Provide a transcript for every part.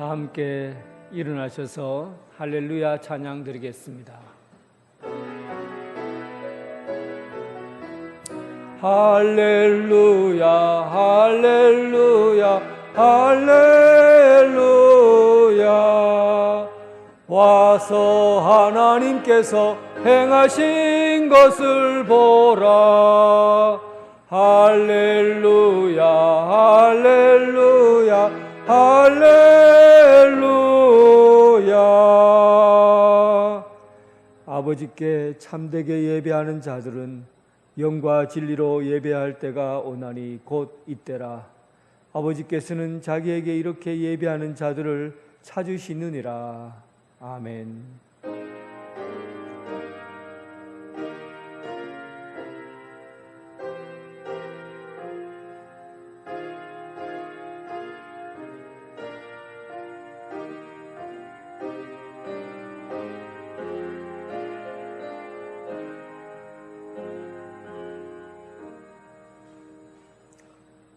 다 함께 일어나셔서 할렐루야 찬양 드리겠습니다. 할렐루야 할렐루야 할렐루야. 와서 하나님께서 행하신 것을 보라. 할렐루야 할렐루야 할렐루야. 아버지께 참되게 예배하는 자들은 영과 진리로 예배할 때가 오나니 곧 이때라. 아버지께서는 자기에게 이렇게 예배하는 자들을 찾으시느니라. 아멘.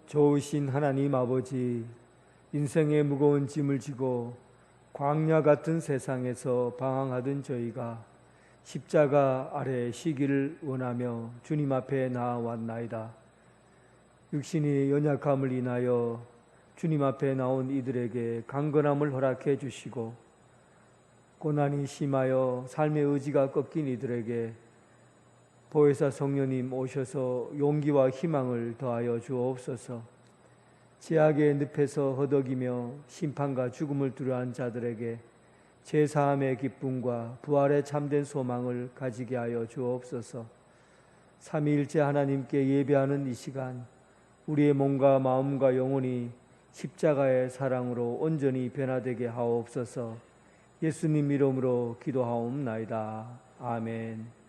좋으신 하나님 아버지, 인생의 무거운 짐을 지고 광야 같은 세상에서 방황하던 저희가 십자가 아래 쉬기를 원하며 주님 앞에 나아왔나이다. 육신이 연약함을 인하여 주님 앞에 나온 이들에게 강건함을 허락해 주시고, 고난이 심하여 삶의 의지가 꺾인 이들에게 보혜사 성령님 오셔서 용기와 희망을 더하여 주옵소서. 죄악의 늪에서 허덕이며 심판과 죽음을 두려워한 자들에게 제사함의 기쁨과 부활의 참된 소망을 가지게 하여 주옵소서. 삼위일체 하나님께 예배하는 이 시간, 우리의 몸과 마음과 영혼이 십자가의 사랑으로 온전히 변화되게 하옵소서. 예수님 이름으로 기도하옵나이다. 아멘.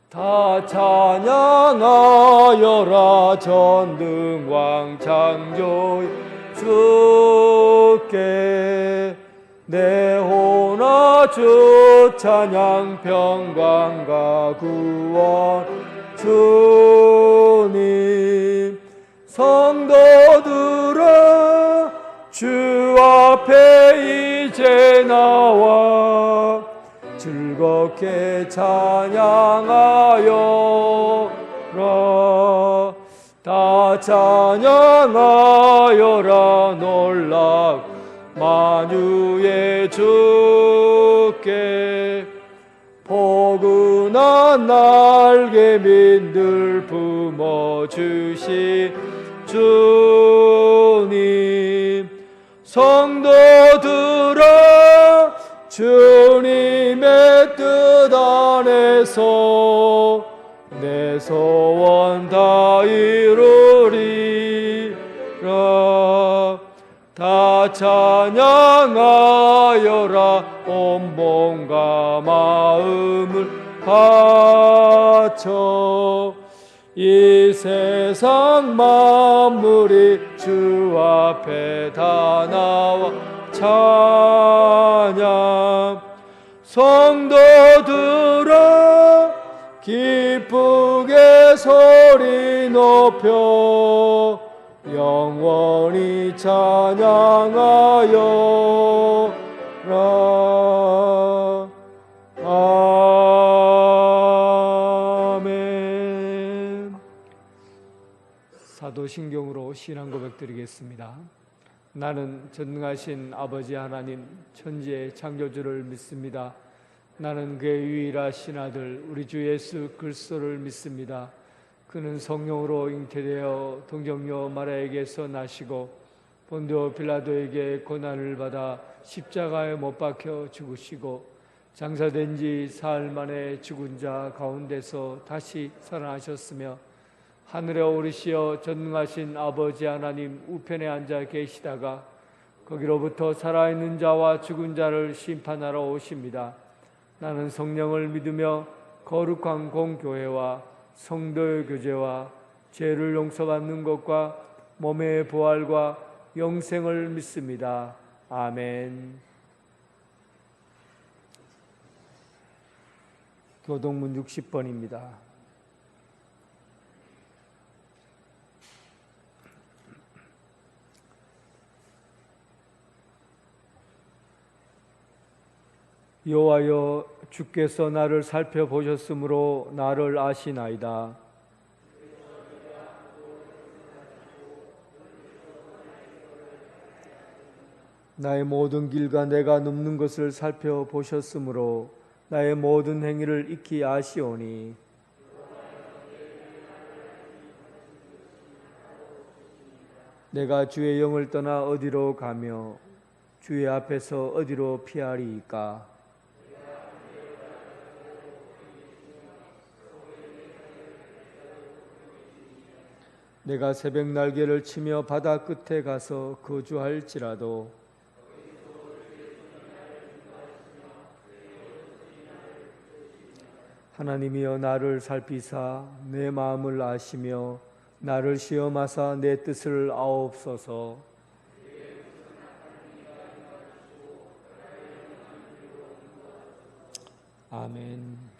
다 찬양하여라 전능왕 창조 주께. 내 혼아 주 찬양 평강과 구원 주님. 성도들아 주 앞에 이제 나와 즐겁게 찬양하여라. 다 찬양하여라 놀랍 만유의 주께. 포근한 날개민들 품어주신 주님. 성도들아 주님의 뜻 안에서 내 소원 다 이루리라. 다 찬양하여라 온 몸과 마음을 바쳐. 이 세상 만물이 주 앞에 다 나와 찬양. 성도들아 기쁘게 소리 높여 영원히 찬양하여라. 아멘. 사도신경으로 신앙 고백 드리겠습니다. 나는 전능하신 아버지 하나님 천지의 창조주를 믿습니다. 나는 그의 유일하신 아들 우리 주 예수 그리스도를 믿습니다. 그는 성령으로 잉태되어 동정녀 마리아에게서 나시고 본디오 빌라도에게 고난을 받아 십자가에 못 박혀 죽으시고 장사된 지 사흘 만에 죽은 자 가운데서 다시 살아나셨으며 하늘에 오르시어 전능하신 아버지 하나님 우편에 앉아 계시다가 거기로부터 살아있는 자와 죽은 자를 심판하러 오십니다. 나는 성령을 믿으며 거룩한 공교회와 성도의 교제와 죄를 용서받는 것과 몸의 부활과 영생을 믿습니다. 아멘. 교동문 60번입니다. 여호와여, 주께서 나를 살펴보셨으므로 나를 아시나이다. 나의 모든 길과 내가 눕는 것을 살펴보셨으므로 나의 모든 행위를 익히 아시오니 내가 주의 영을 떠나 어디로 가며 주의 앞에서 어디로 피하리이까? 내가 새벽 날개를 치며 바다 끝에 가서 거주할지라도 하나님이여 나를 살피사 내 마음을 아시며 나를 시험하사 내 뜻을 아옵소서. 아멘.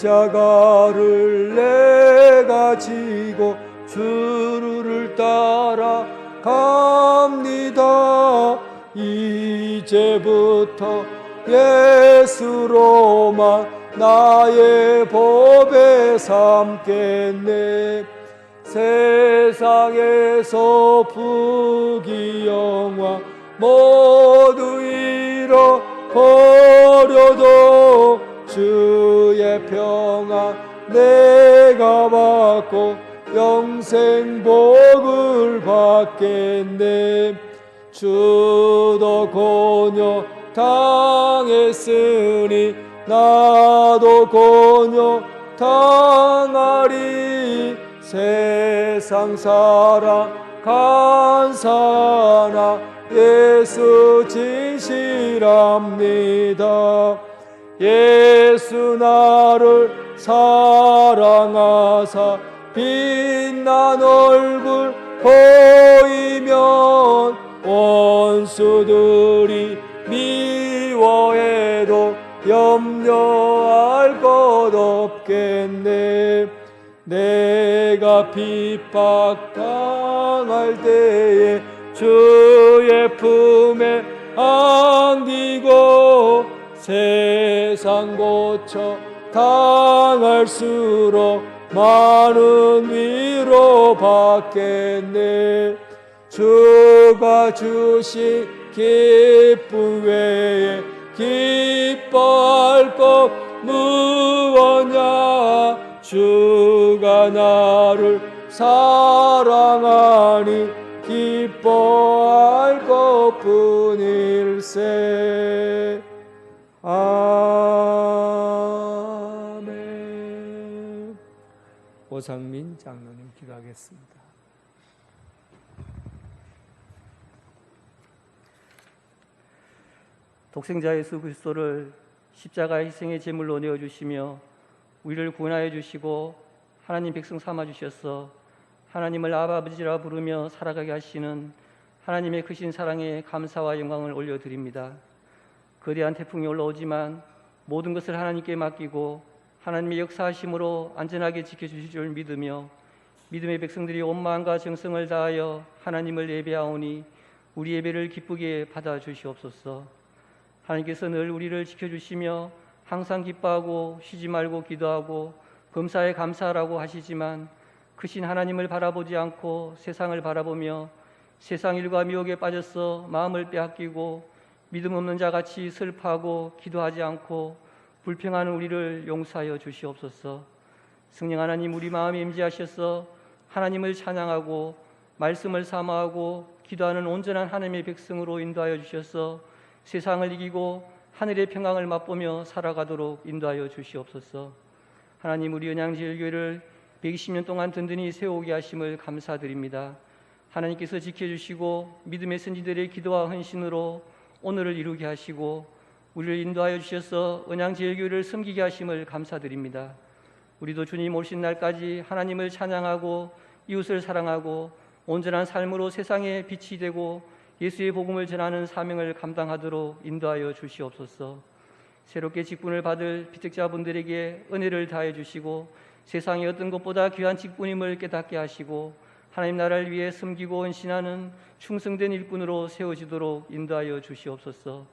십자가를 내가 지고 주를 따라 갑니다. 이제부터 예수로만 나의 법에 삼겠네. 세상에서 부귀영화 모두 잃어버려도 주의 평안 내가 받고 영생 복을 받겠네. 주도 고뇨 당했으니 나도 고뇨 당하리. 세상 사랑 간사하나 예수 진실합니다. 예수 나를 사랑하사 빛난 얼굴 보이면 원수들이 미워해도 염려할 것 없겠네. 내가 핍박당할 때에 주의 품에 안기고 세상 고쳐 당할수록 많은 위로 받겠네. 주가 주신 기쁨 외에 기뻐할 것 무엇냐. 주가 나를 사랑하니 기뻐할 것뿐일세. 아멘. 오상민 장로님 기도하겠습니다. 독생자 예수 그리스도를 십자가의 희생의 제물로 내어주시며 우리를 구원하여 주시고 하나님 백성 삼아 주셔서 하나님을 아버지라 부르며 살아가게 하시는 하나님의 크신 사랑에 감사와 영광을 올려드립니다. 거대한 태풍이 올라오지만 모든 것을 하나님께 맡기고 하나님의 역사하심으로 안전하게 지켜주실 줄 믿으며 믿음의 백성들이 온 마음과 정성을 다하여 하나님을 예배하오니 우리 예배를 기쁘게 받아주시옵소서. 하나님께서 늘 우리를 지켜주시며 항상 기뻐하고 쉬지 말고 기도하고 범사에 감사하라고 하시지만 크신 하나님을 바라보지 않고 세상을 바라보며 세상 일과 미혹에 빠져서 마음을 빼앗기고 믿음 없는 자같이 슬퍼하고 기도하지 않고 불평하는 우리를 용서하여 주시옵소서. 성령 하나님, 우리 마음에 임재하셔서 하나님을 찬양하고 말씀을 사모하고 기도하는 온전한 하나님의 백성으로 인도하여 주셔서 세상을 이기고 하늘의 평강을 맛보며 살아가도록 인도하여 주시옵소서. 하나님, 우리 은양제일교회를 120년 동안 든든히 세우게 하심을 감사드립니다. 하나님께서 지켜주시고 믿음의 선지들의 기도와 헌신으로 오늘을 이루게 하시고 우리를 인도하여 주셔서 은양제일교회를 섬기게 하심을 감사드립니다. 우리도 주님 오신 날까지 하나님을 찬양하고 이웃을 사랑하고 온전한 삶으로 세상에 빛이 되고 예수의 복음을 전하는 사명을 감당하도록 인도하여 주시옵소서. 새롭게 직분을 받을 비tek자분들에게 은혜를 다해 주시고 세상의 어떤 것보다 귀한 직분임을 깨닫게 하시고 하나님 나라를 위해 섬기고 헌신하는 충성된 일꾼으로 세워지도록 인도하여 주시옵소서.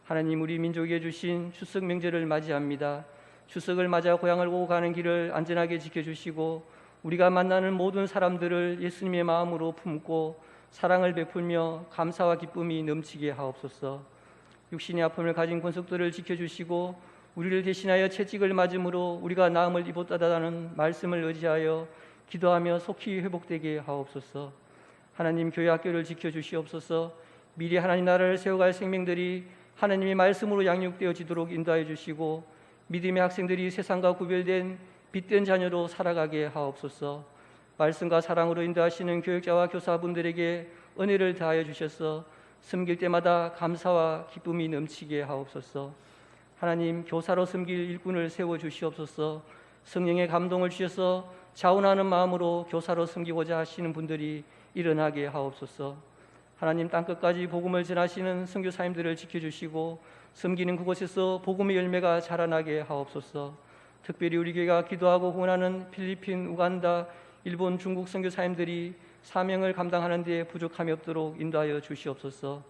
하나님, 우리 민족에 주신 추석 명절을 맞이합니다. 추석을 맞아 고향을 오고 가는 길을 안전하게 지켜주시고 우리가 만나는 모든 사람들을 예수님의 마음으로 품고 사랑을 베풀며 감사와 기쁨이 넘치게 하옵소서. 육신의 아픔을 가진 권속들을 지켜주시고 우리를 대신하여 채찍을 맞음으로 우리가 나음을 입었다라는 말씀을 의지하여 기도하며 속히 회복되게 하옵소서. 하나님, 교회 학교를 지켜주시옵소서. 미리 하나님 나라를 세워갈 생명들이 하나님의 말씀으로 양육되어지도록 인도하여 주시고 믿음의 학생들이 세상과 구별된 빛된 자녀로 살아가게 하옵소서. 말씀과 사랑으로 인도하시는 교육자와 교사분들에게 은혜를 다하여 주셔서 섬길 때마다 감사와 기쁨이 넘치게 하옵소서. 하나님, 교사로 섬길 일꾼을 세워 주시옵소서. 성령의 감동을 주셔서 자원하는 마음으로 교사로 섬기고자 하시는 분들이 일어나게 하옵소서. 하나님, 땅끝까지 복음을 전하시는 선교사님들을 지켜주시고 섬기는 그곳에서 복음의 열매가 자라나게 하옵소서. 특별히 우리 교회가 기도하고 후원하는 필리핀, 우간다, 일본, 중국 선교사님들이 사명을 감당하는 데 부족함이 없도록 인도하여 주시옵소서.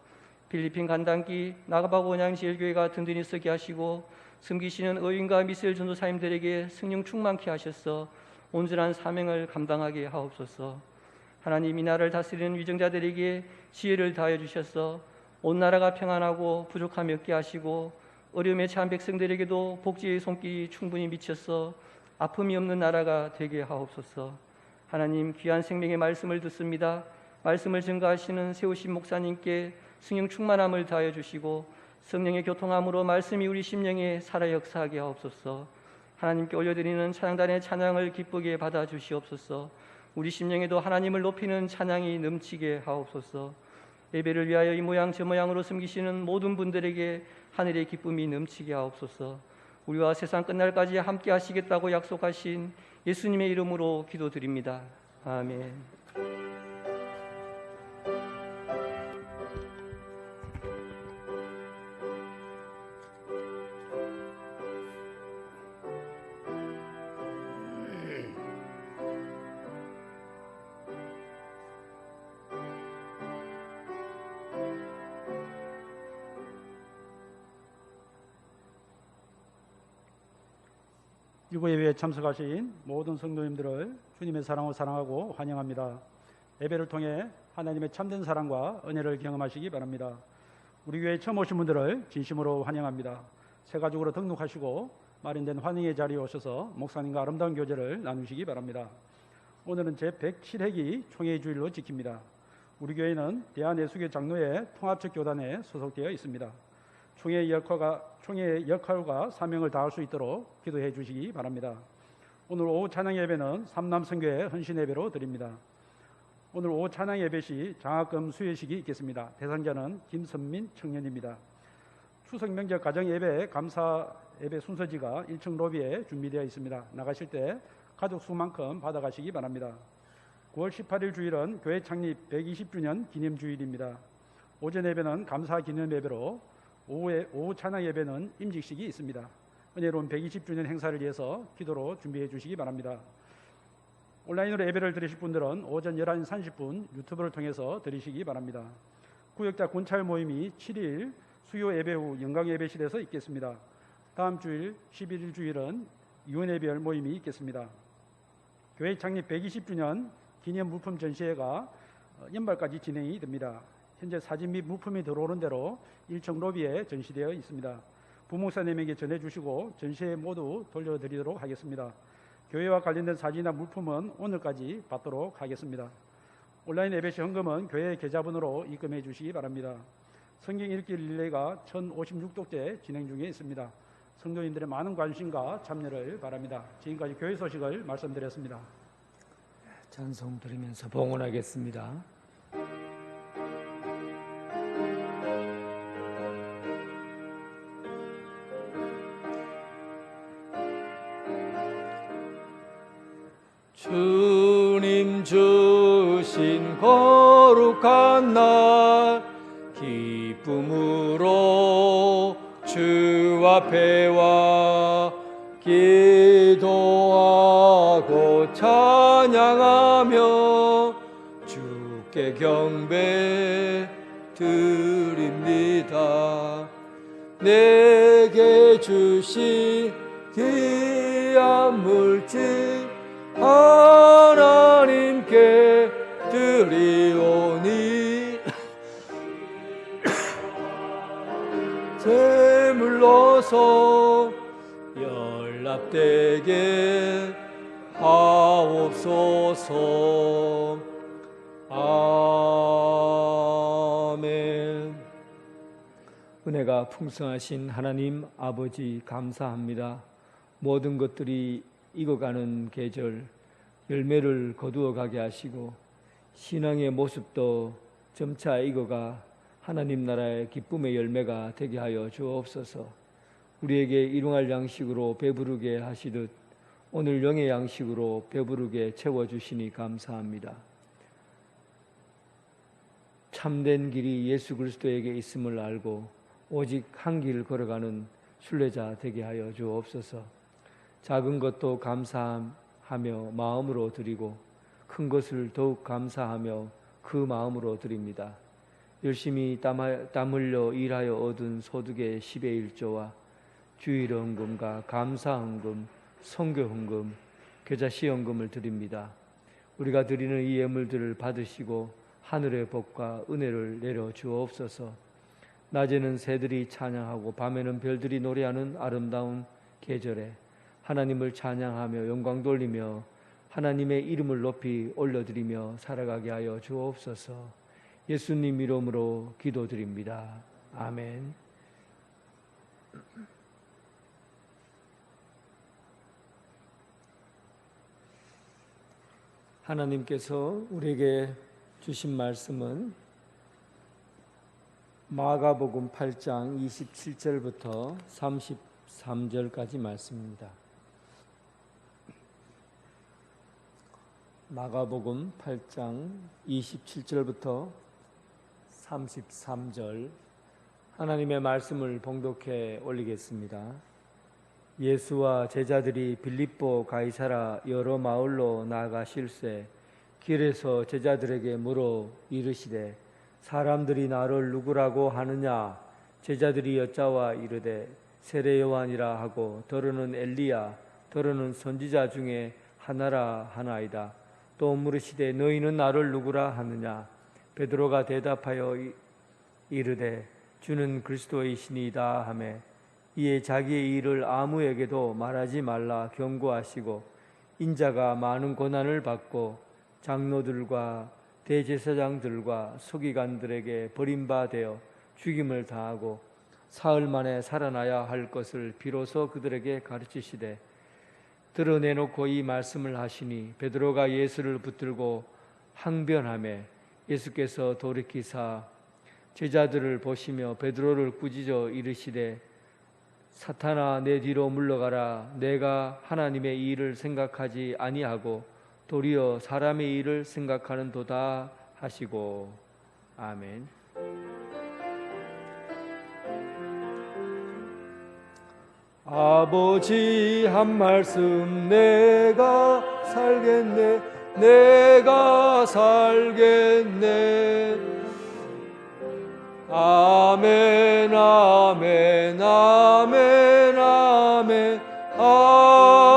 필리핀 간단기 나가바고 원양제일교회가 든든히 서게 하시고 섬기시는 의인과 미셀 전도사님들에게 성령 충만케 하셔서 온전한 사명을 감당하게 하옵소서. 하나님, 이 나라를 다스리는 위정자들에게 지혜를 다하여 주셔서 온 나라가 평안하고 부족함이 없게 하시고 어려움에 처한 백성들에게도 복지의 손길이 충분히 미쳐서 아픔이 없는 나라가 되게 하옵소서. 하나님, 귀한 생명의 말씀을 듣습니다. 말씀을 증거하시는 세우신 목사님께 성령 충만함을 다하여 주시고 성령의 교통함으로 말씀이 우리 심령에 살아 역사하게 하옵소서. 하나님께 올려드리는 찬양단의 찬양을 기쁘게 받아 주시옵소서. 우리 심령에도 하나님을 높이는 찬양이 넘치게 하옵소서. 예배를 위하여 이 모양 저 모양으로 섬기시는 모든 분들에게 하늘의 기쁨이 넘치게 하옵소서. 우리와 세상 끝날까지 함께 하시겠다고 약속하신 예수님의 이름으로 기도드립니다. 아멘. 일부 예배에 참석하신 모든 성도님들을 주님의 사랑으로 사랑하고 환영합니다. 예배를 통해 하나님의 참된 사랑과 은혜를 경험하시기 바랍니다. 우리 교회에 처음 오신 분들을 진심으로 환영합니다. 새 가족으로 등록하시고 마련된 환영의 자리에 오셔서 목사님과 아름다운 교제를 나누시기 바랍니다. 오늘은 제107회기 총회 주일로 지킵니다. 우리 교회는 대한예수교 장로회 통합적 교단에 소속되어 있습니다. 총회의 역할과 사명을 다할 수 있도록 기도해 주시기 바랍니다. 오늘 오후 찬양 예배는 삼남선교회 헌신 예배로 드립니다. 오늘 오후 찬양 예배 시 장학금 수여식이 있겠습니다. 대상자는 김선민 청년입니다. 추석 명절 가정 예배 감사 예배 순서지가 1층 로비에 준비되어 있습니다. 나가실 때 가족 수만큼 받아가시기 바랍니다. 9월 18일 주일은 교회 창립 120주년 기념 주일입니다. 오전 예배는 감사 기념 예배로 오후 찬양 예배는 임직식이 있습니다. 은혜로운 120주년 행사를 위해서 기도로 준비해 주시기 바랍니다. 온라인으로 예배를 드리실 분들은 오전 11시 30분 유튜브를 통해서 드리시기 바랍니다. 구역자 군찰 모임이 7일 수요 예배 후 영광 예배실에서 있겠습니다. 다음 주일 11일 주일은 유언예별 모임이 있겠습니다. 교회 창립 120주년 기념 물품 전시회가 연말까지 진행이 됩니다. 현재 사진 및 물품이 들어오는 대로 1층 로비에 전시되어 있습니다. 부목사님에게 전해주시고 전시회 모두 돌려드리도록 하겠습니다. 교회와 관련된 사진이나 물품은 오늘까지 받도록 하겠습니다. 온라인 예배시 헌금은 교회 계좌번호로 입금해 주시기 바랍니다. 성경 읽기 릴레이가 1056독째 진행 중에 있습니다. 성도님들의 많은 관심과 참여를 바랍니다. 지금까지 교회 소식을 말씀드렸습니다. 찬송 들으면서 봉헌하겠습니다. 주신 거룩한 날 기쁨으로 주 앞에 와 기도하고 찬양하며 주께 경배 드립니다. 내게 주신 귀한 물질 하나님께 드리오니 제물로서 연락되게 하옵소서. 아멘. 은혜가 풍성하신 하나님 아버지 감사합니다. 모든 것들이 익어가는 계절 열매를 거두어가게 하시고 신앙의 모습도 점차 익어가 하나님 나라의 기쁨의 열매가 되게 하여 주옵소서. 우리에게 일용할 양식으로 배부르게 하시듯 오늘 영의 양식으로 배부르게 채워주시니 감사합니다. 참된 길이 예수 그리스도에게 있음을 알고 오직 한 길 걸어가는 순례자 되게 하여 주옵소서. 작은 것도 감사하며 마음으로 드리고 큰 것을 더욱 감사하며 그 마음으로 드립니다. 열심히 땀 흘려 일하여 얻은 소득의 10의 1조와 주일 헌금과 감사 헌금, 선교 헌금, 교자 시헌금을 드립니다. 우리가 드리는 이 예물들을 받으시고 하늘의 복과 은혜를 내려 주옵소서. 낮에는 새들이 찬양하고 밤에는 별들이 노래하는 아름다운 계절에 하나님을 찬양하며 영광 돌리며 하나님의 이름을 높이 올려드리며 살아가게 하여 주옵소서. 예수님 이름으로 기도드립니다. 아멘. 하나님께서 우리에게 주신 말씀은 마가복음 8장 27절부터 33절까지 말씀입니다. 마가복음 8장 27절부터 33절 하나님의 말씀을 봉독해 올리겠습니다. 예수와 제자들이 빌립보 가이사라 여러 마을로 나아가실새 길에서 제자들에게 물어 이르시되 사람들이 나를 누구라고 하느냐? 제자들이 여짜와 이르되 세례 요한이라 하고 더러는 엘리야 더러는 선지자 중에 하나라 하나이다. 또 물으시되 너희는 나를 누구라 하느냐? 베드로가 대답하여 이르되 주는 그리스도이시니이다 하매 이에 자기의 일을 아무에게도 말하지 말라 경고하시고 인자가 많은 고난을 받고 장로들과 대제사장들과 서기관들에게 버림받아 죽임을 당하고 사흘 만에 살아나야 할 것을 비로소 그들에게 가르치시되 드러내놓고 이 말씀을 하시니 베드로가 예수를 붙들고 항변하매 예수께서 돌이키사 제자들을 보시며 베드로를 꾸짖어 이르시되 사탄아 내 뒤로 물러가라. 내가 하나님의 일을 생각하지 아니하고 도리어 사람의 일을 생각하는도다 하시고. 아멘. 아버지 한 말씀 내가 살겠네 내가 살겠네. 아멘 아멘 아멘 아멘 아멘.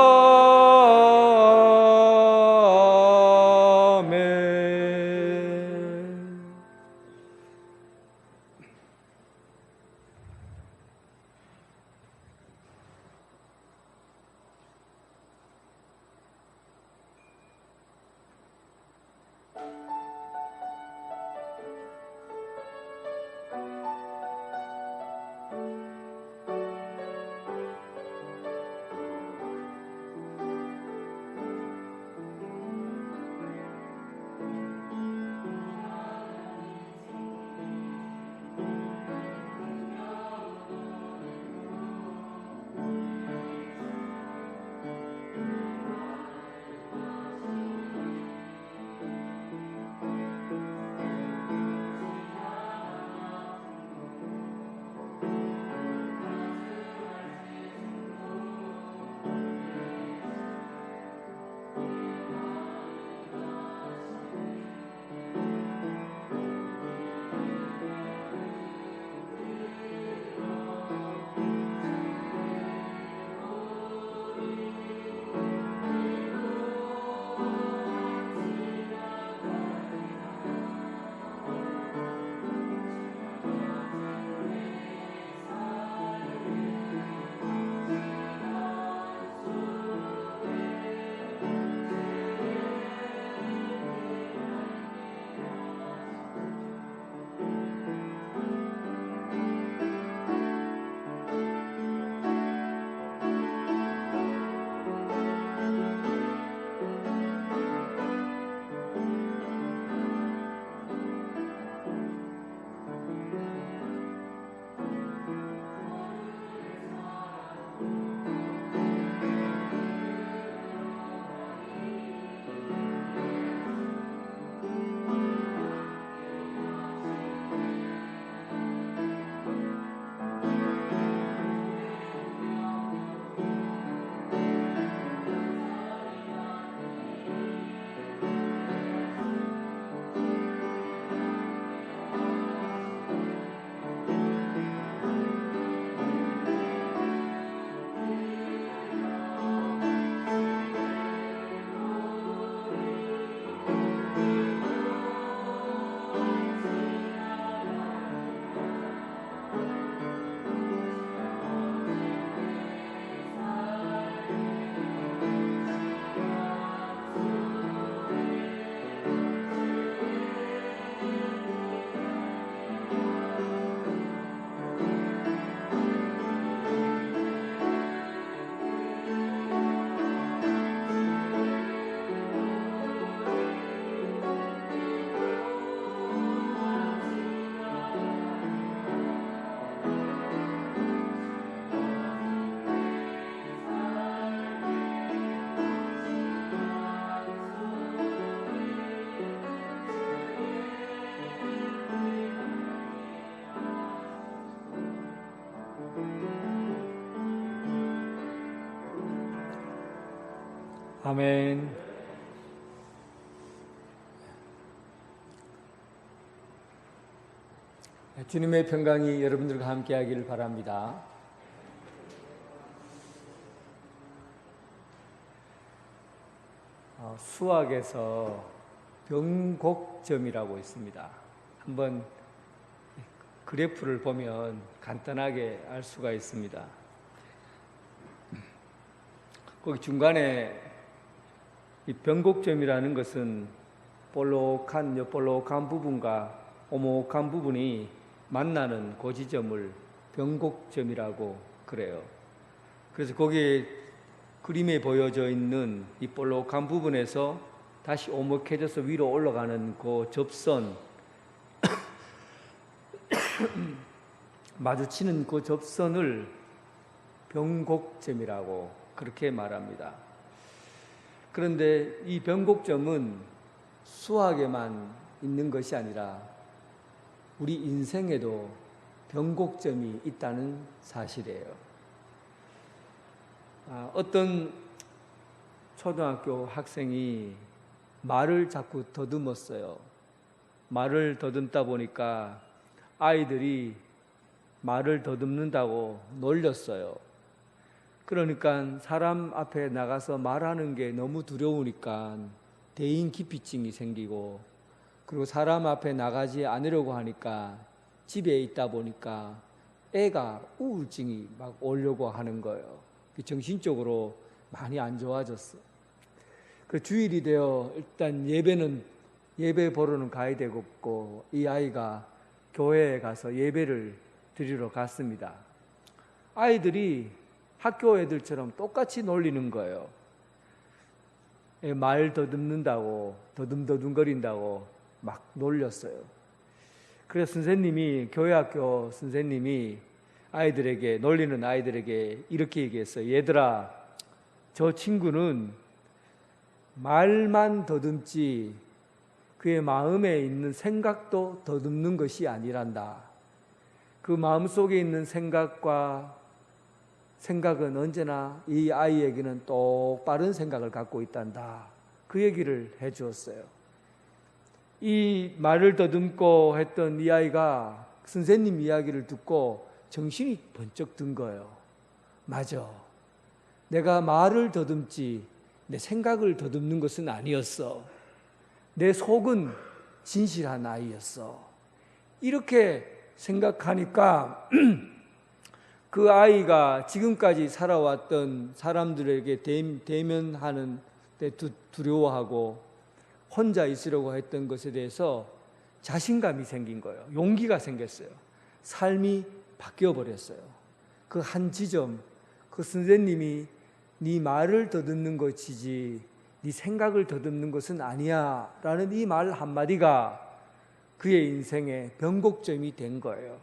아멘. 주님의 평강이 여러분들과 함께하기를 바랍니다. 수학에서 변곡점이라고 있습니다. 한번 그래프를 보면 간단하게 알 수가 있습니다. 거기 중간에 이 변곡점이라는 것은 볼록한 부분과 오목한 부분이 만나는 그 지점을 변곡점이라고 그래요. 그래서 거기에 그림에 보여져 있는 이 볼록한 부분에서 다시 오목해져서 위로 올라가는 그 접선, 마주치는 그 접선을 변곡점이라고 그렇게 말합니다. 그런데 이 변곡점은 수학에만 있는 것이 아니라 우리 인생에도 변곡점이 있다는 사실이에요. 어떤 초등학교 학생이 말을 자꾸 더듬었어요. 말을 더듬다 보니까 아이들이 말을 더듬는다고 놀렸어요. 그러니까 사람 앞에 나가서 말하는 게 너무 두려우니까 대인기피증이 생기고, 그리고 사람 앞에 나가지 않으려고 하니까 집에 있다 보니까 애가 우울증이 막 오려고 하는 거예요. 정신적으로 많이 안 좋아졌어. 그 주일이 되어 일단 예배 보러는 가야 되겠고, 이 아이가 교회에 가서 예배를 드리러 갔습니다. 아이들이 학교 애들처럼 똑같이 놀리는 거예요. 말 더듬는다고, 더듬거린다고 막 놀렸어요. 그래서 교회 학교 선생님이 놀리는 아이들에게 이렇게 얘기했어요. 얘들아, 저 친구는 말만 더듬지 그의 마음에 있는 생각도 더듬는 것이 아니란다. 그 마음속에 있는 생각은 언제나 이 아이에게는 똑바른 생각을 갖고 있단다. 그 얘기를 해 주었어요. 이 말을 더듬고 했던 이 아이가 선생님 이야기를 듣고 정신이 번쩍 든 거예요. 맞아. 내가 말을 더듬지 내 생각을 더듬는 것은 아니었어. 내 속은 진실한 아이였어. 이렇게 생각하니까 그 아이가 지금까지 살아왔던 사람들에게 대면하는 데 두려워하고 혼자 있으려고 했던 것에 대해서 자신감이 생긴 거예요. 용기가 생겼어요. 삶이 바뀌어 버렸어요. 그 한 지점, 그 선생님이 네 말을 더듬는 것이지 네 생각을 더듬는 것은 아니야 라는 이 말 한마디가 그의 인생의 변곡점이 된 거예요.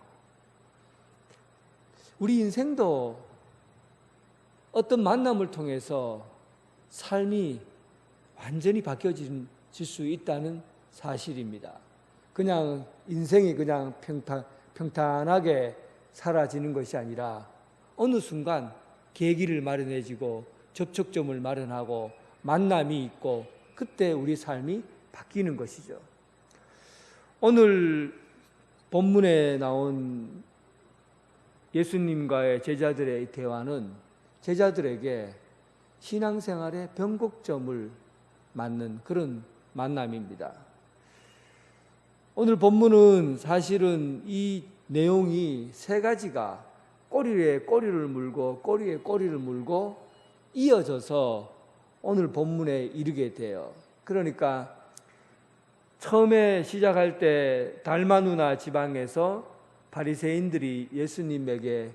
우리 인생도 어떤 만남을 통해서 삶이 완전히 바뀌어질 수 있다는 사실입니다. 그냥 인생이 그냥 평탄하게 사라지는 것이 아니라 어느 순간 계기를 마련해지고 접촉점을 마련하고 만남이 있고 그때 우리 삶이 바뀌는 것이죠. 오늘 본문에 나온 예수님과의 제자들의 대화는 제자들에게 신앙생활의 변곡점을 맞는 그런 만남입니다. 오늘 본문은 사실은 이 내용이 세 가지가 꼬리에 꼬리를 물고 이어져서 오늘 본문에 이르게 돼요. 그러니까 처음에 시작할 때 달마누나 지방에서 바리새인들이 예수님에게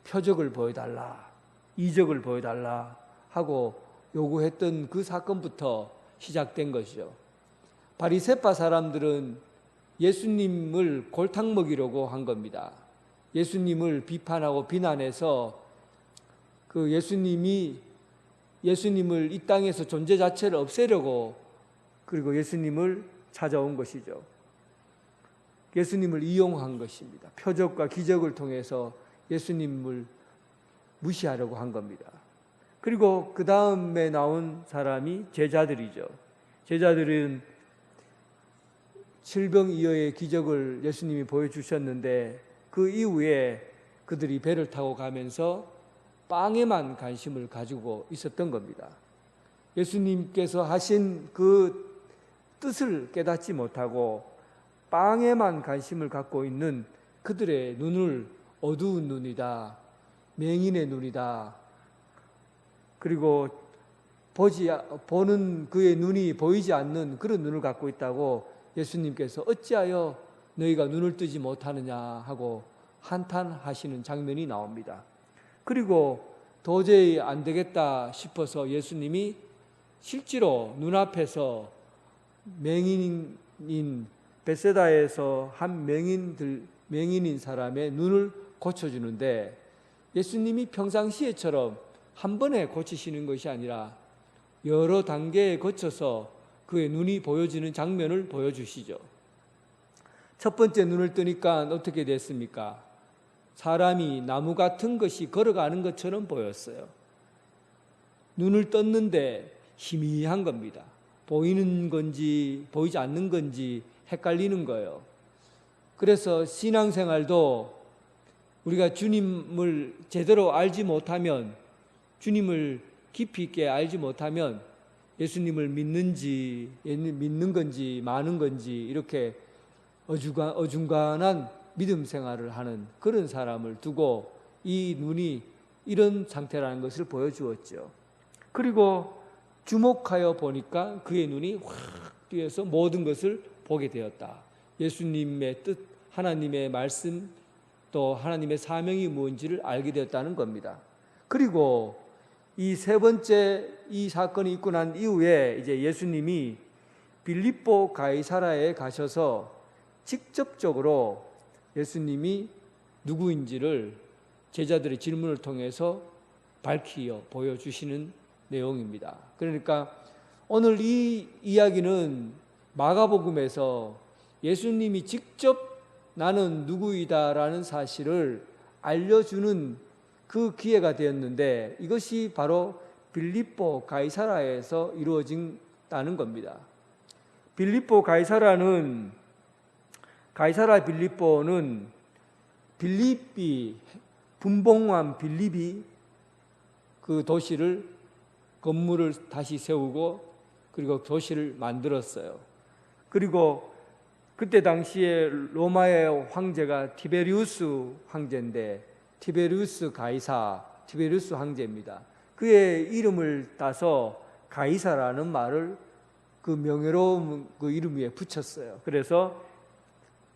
표적을 보여달라, 이적을 보여달라 하고 요구했던 그 사건부터 시작된 것이죠. 바리새파 사람들은 예수님을 골탕 먹이려고 한 겁니다. 예수님을 비판하고 비난해서 그 예수님을 이 땅에서 존재 자체를 없애려고 그리고 예수님을 찾아온 것이죠. 예수님을 이용한 것입니다. 표적과 기적을 통해서 예수님을 무시하려고 한 겁니다. 그리고 그 다음에 나온 사람이 제자들이죠. 제자들은 질병이어의 기적을 예수님이 보여주셨는데 그 이후에 그들이 배를 타고 가면서 빵에만 관심을 가지고 있었던 겁니다. 예수님께서 하신 그 뜻을 깨닫지 못하고 빵에만 관심을 갖고 있는 그들의 눈을 어두운 눈이다, 맹인의 눈이다, 그리고 보는 그의 눈이 보이지 않는 그런 눈을 갖고 있다고 예수님께서 어찌하여 너희가 눈을 뜨지 못하느냐 하고 한탄하시는 장면이 나옵니다. 그리고 도저히 안 되겠다 싶어서 예수님이 실제로 눈앞에서 맹인인 벳세다에서 한 맹인인 사람의 눈을 고쳐주는데 예수님이 평상시에처럼 한 번에 고치시는 것이 아니라 여러 단계에 거쳐서 그의 눈이 보여지는 장면을 보여주시죠. 첫 번째 눈을 뜨니까 어떻게 됐습니까? 사람이 나무 같은 것이 걸어가는 것처럼 보였어요. 눈을 떴는데 희미한 겁니다. 보이는 건지 보이지 않는 건지 헷갈리는 거예요. 그래서 신앙생활도 우리가 주님을 제대로 알지 못하면, 주님을 깊이 있게 알지 못하면 예수님을 믿는 건지 마는 건지 이렇게 어중간한 믿음 생활을 하는 그런 사람을 두고 이 눈이 이런 상태라는 것을 보여주었죠. 그리고 주목하여 보니까 그의 눈이 확 뛰어서 모든 것을 보게 되었다. 예수님의 뜻, 하나님의 말씀, 또 하나님의 사명이 무엇인지를 알게 되었다는 겁니다. 그리고 이 세 번째 이 사건이 있고 난 이후에 이제 예수님이 빌립보 가이사라에 가셔서 직접적으로 예수님이 누구인지를 제자들의 질문을 통해서 밝히어 보여주시는 내용입니다. 그러니까 오늘 이 이야기는 마가복음에서 예수님이 직접 나는 누구이다라는 사실을 알려주는 그 기회가 되었는데 이것이 바로 빌립보 가이사라에서 이루어진다는 겁니다. 가이사라 빌립보는 빌립이 분봉왕 빌립이 그 도시를 건물을 다시 세우고 그리고 도시를 만들었어요. 그리고 그때 당시에 로마의 황제가 티베리우스 황제인데 티베리우스 가이사, 티베리우스 황제입니다. 그의 이름을 따서 가이사라는 말을 그 명예로운 그 이름 위에 붙였어요. 그래서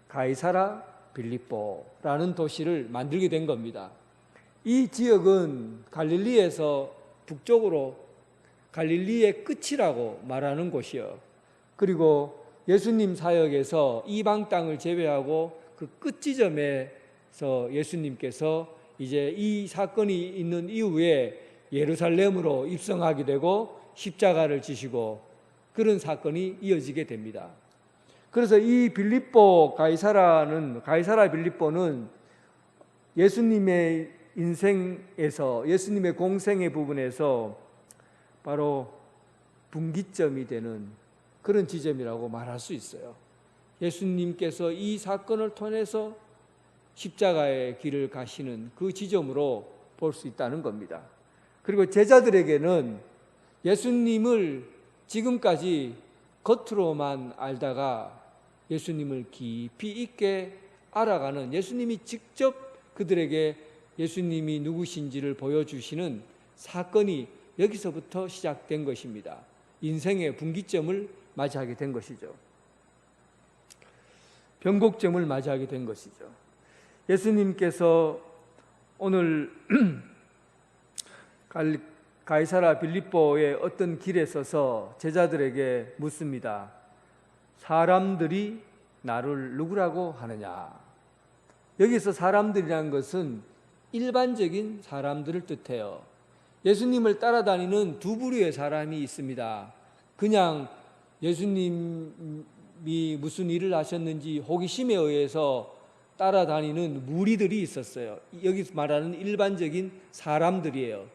가이사라 빌립보라는 도시를 만들게 된 겁니다. 이 지역은 갈릴리에서 북쪽으로 갈릴리의 끝이라고 말하는 곳이요. 그리고 예수님 사역에서 이방 땅을 제외하고 그 끝 지점에서 예수님께서 이제 이 사건이 있는 이후에 예루살렘으로 입성하게 되고 십자가를 지시고 그런 사건이 이어지게 됩니다. 그래서 이 가이사라 빌립보는 예수님의 인생에서 예수님의 공생의 부분에서 바로 분기점이 되는 그런 지점이라고 말할 수 있어요. 예수님께서 이 사건을 통해서 십자가의 길을 가시는 그 지점으로 볼 수 있다는 겁니다. 그리고 제자들에게는 예수님을 지금까지 겉으로만 알다가 예수님을 깊이 있게 알아가는, 예수님이 직접 그들에게 예수님이 누구신지를 보여주시는 사건이 여기서부터 시작된 것입니다. 인생의 분기점을 맞이하게 된 것이죠. 변곡점을 맞이하게 된 것이죠. 예수님께서 오늘 가이사라 빌립보의 어떤 길에 서서 제자들에게 묻습니다. 사람들이 나를 누구라고 하느냐? 여기서 사람들이라는 것은 일반적인 사람들을 뜻해요. 예수님을 따라다니는 두 부류의 사람이 있습니다. 그냥 예수님이 무슨 일을 하셨는지 호기심에 의해서 따라다니는 무리들이 있었어요. 여기서 말하는 일반적인 사람들이에요.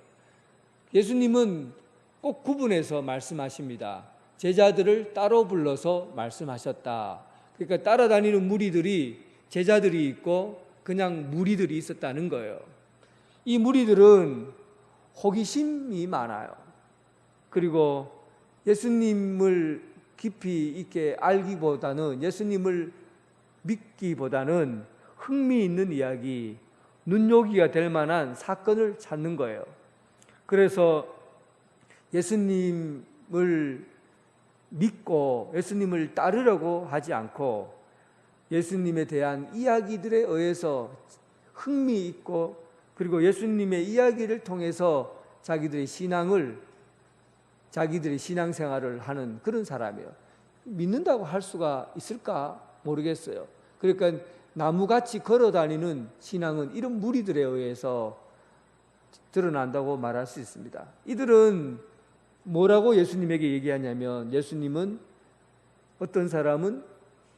예수님은 꼭 구분해서 말씀하십니다. 제자들을 따로 불러서 말씀하셨다. 그러니까 따라다니는 무리들이 제자들이 있고 그냥 무리들이 있었다는 거예요. 이 무리들은 호기심이 많아요. 그리고 예수님을 깊이 있게 알기보다는, 예수님을 믿기보다는 흥미있는 이야기, 눈요기가 될 만한 사건을 찾는 거예요. 그래서 예수님을 믿고 예수님을 따르려고 하지 않고 예수님에 대한 이야기들에 의해서 흥미있고, 그리고 예수님의 이야기를 통해서 자기들의 신앙생활을 하는 그런 사람이에요. 믿는다고 할 수가 있을까 모르겠어요. 그러니까 나무같이 걸어다니는 신앙은 이런 무리들에 의해서 드러난다고 말할 수 있습니다. 이들은 뭐라고 예수님에게 얘기하냐면, 예수님은 어떤 사람은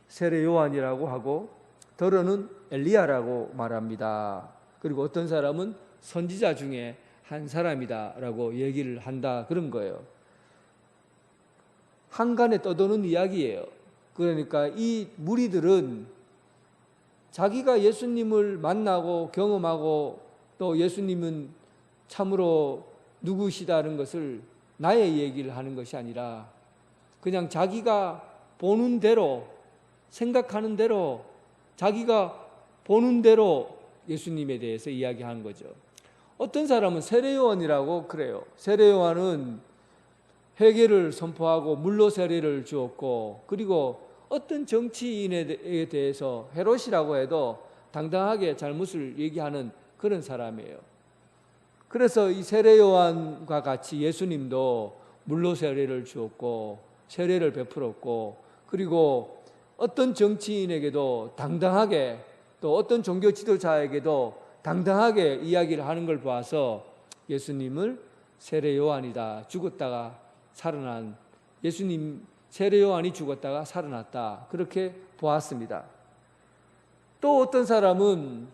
세례 요한이라고 하고 더러는 엘리야라고 말합니다. 그리고 어떤 사람은 선지자 중에 한 사람이다라고 얘기를 한다, 그런 거예요. 한간에 떠도는 이야기예요. 그러니까 이 무리들은 자기가 예수님을 만나고 경험하고 또 예수님은 참으로 누구시다는 것을 나의 얘기를 하는 것이 아니라 그냥 자기가 보는 대로, 생각하는 대로, 자기가 보는 대로 예수님에 대해서 이야기하는 거죠. 어떤 사람은 세례요한이라고 그래요. 세례요한은 회개를 선포하고 물로 세례를 주었고, 그리고 어떤 정치인에 대해서 헤롯이라고 해도 당당하게 잘못을 얘기하는 그런 사람이에요. 그래서 이 세례요한과 같이 예수님도 물로 세례를 주었고 세례를 베풀었고, 그리고 어떤 정치인에게도 당당하게, 또 어떤 종교 지도자에게도 당당하게 이야기를 하는 걸 봐서 예수님을 세례요한이다, 죽었다가 살아난, 예수님 세례요한이 죽었다가 살아났다, 그렇게 보았습니다. 또 어떤 사람은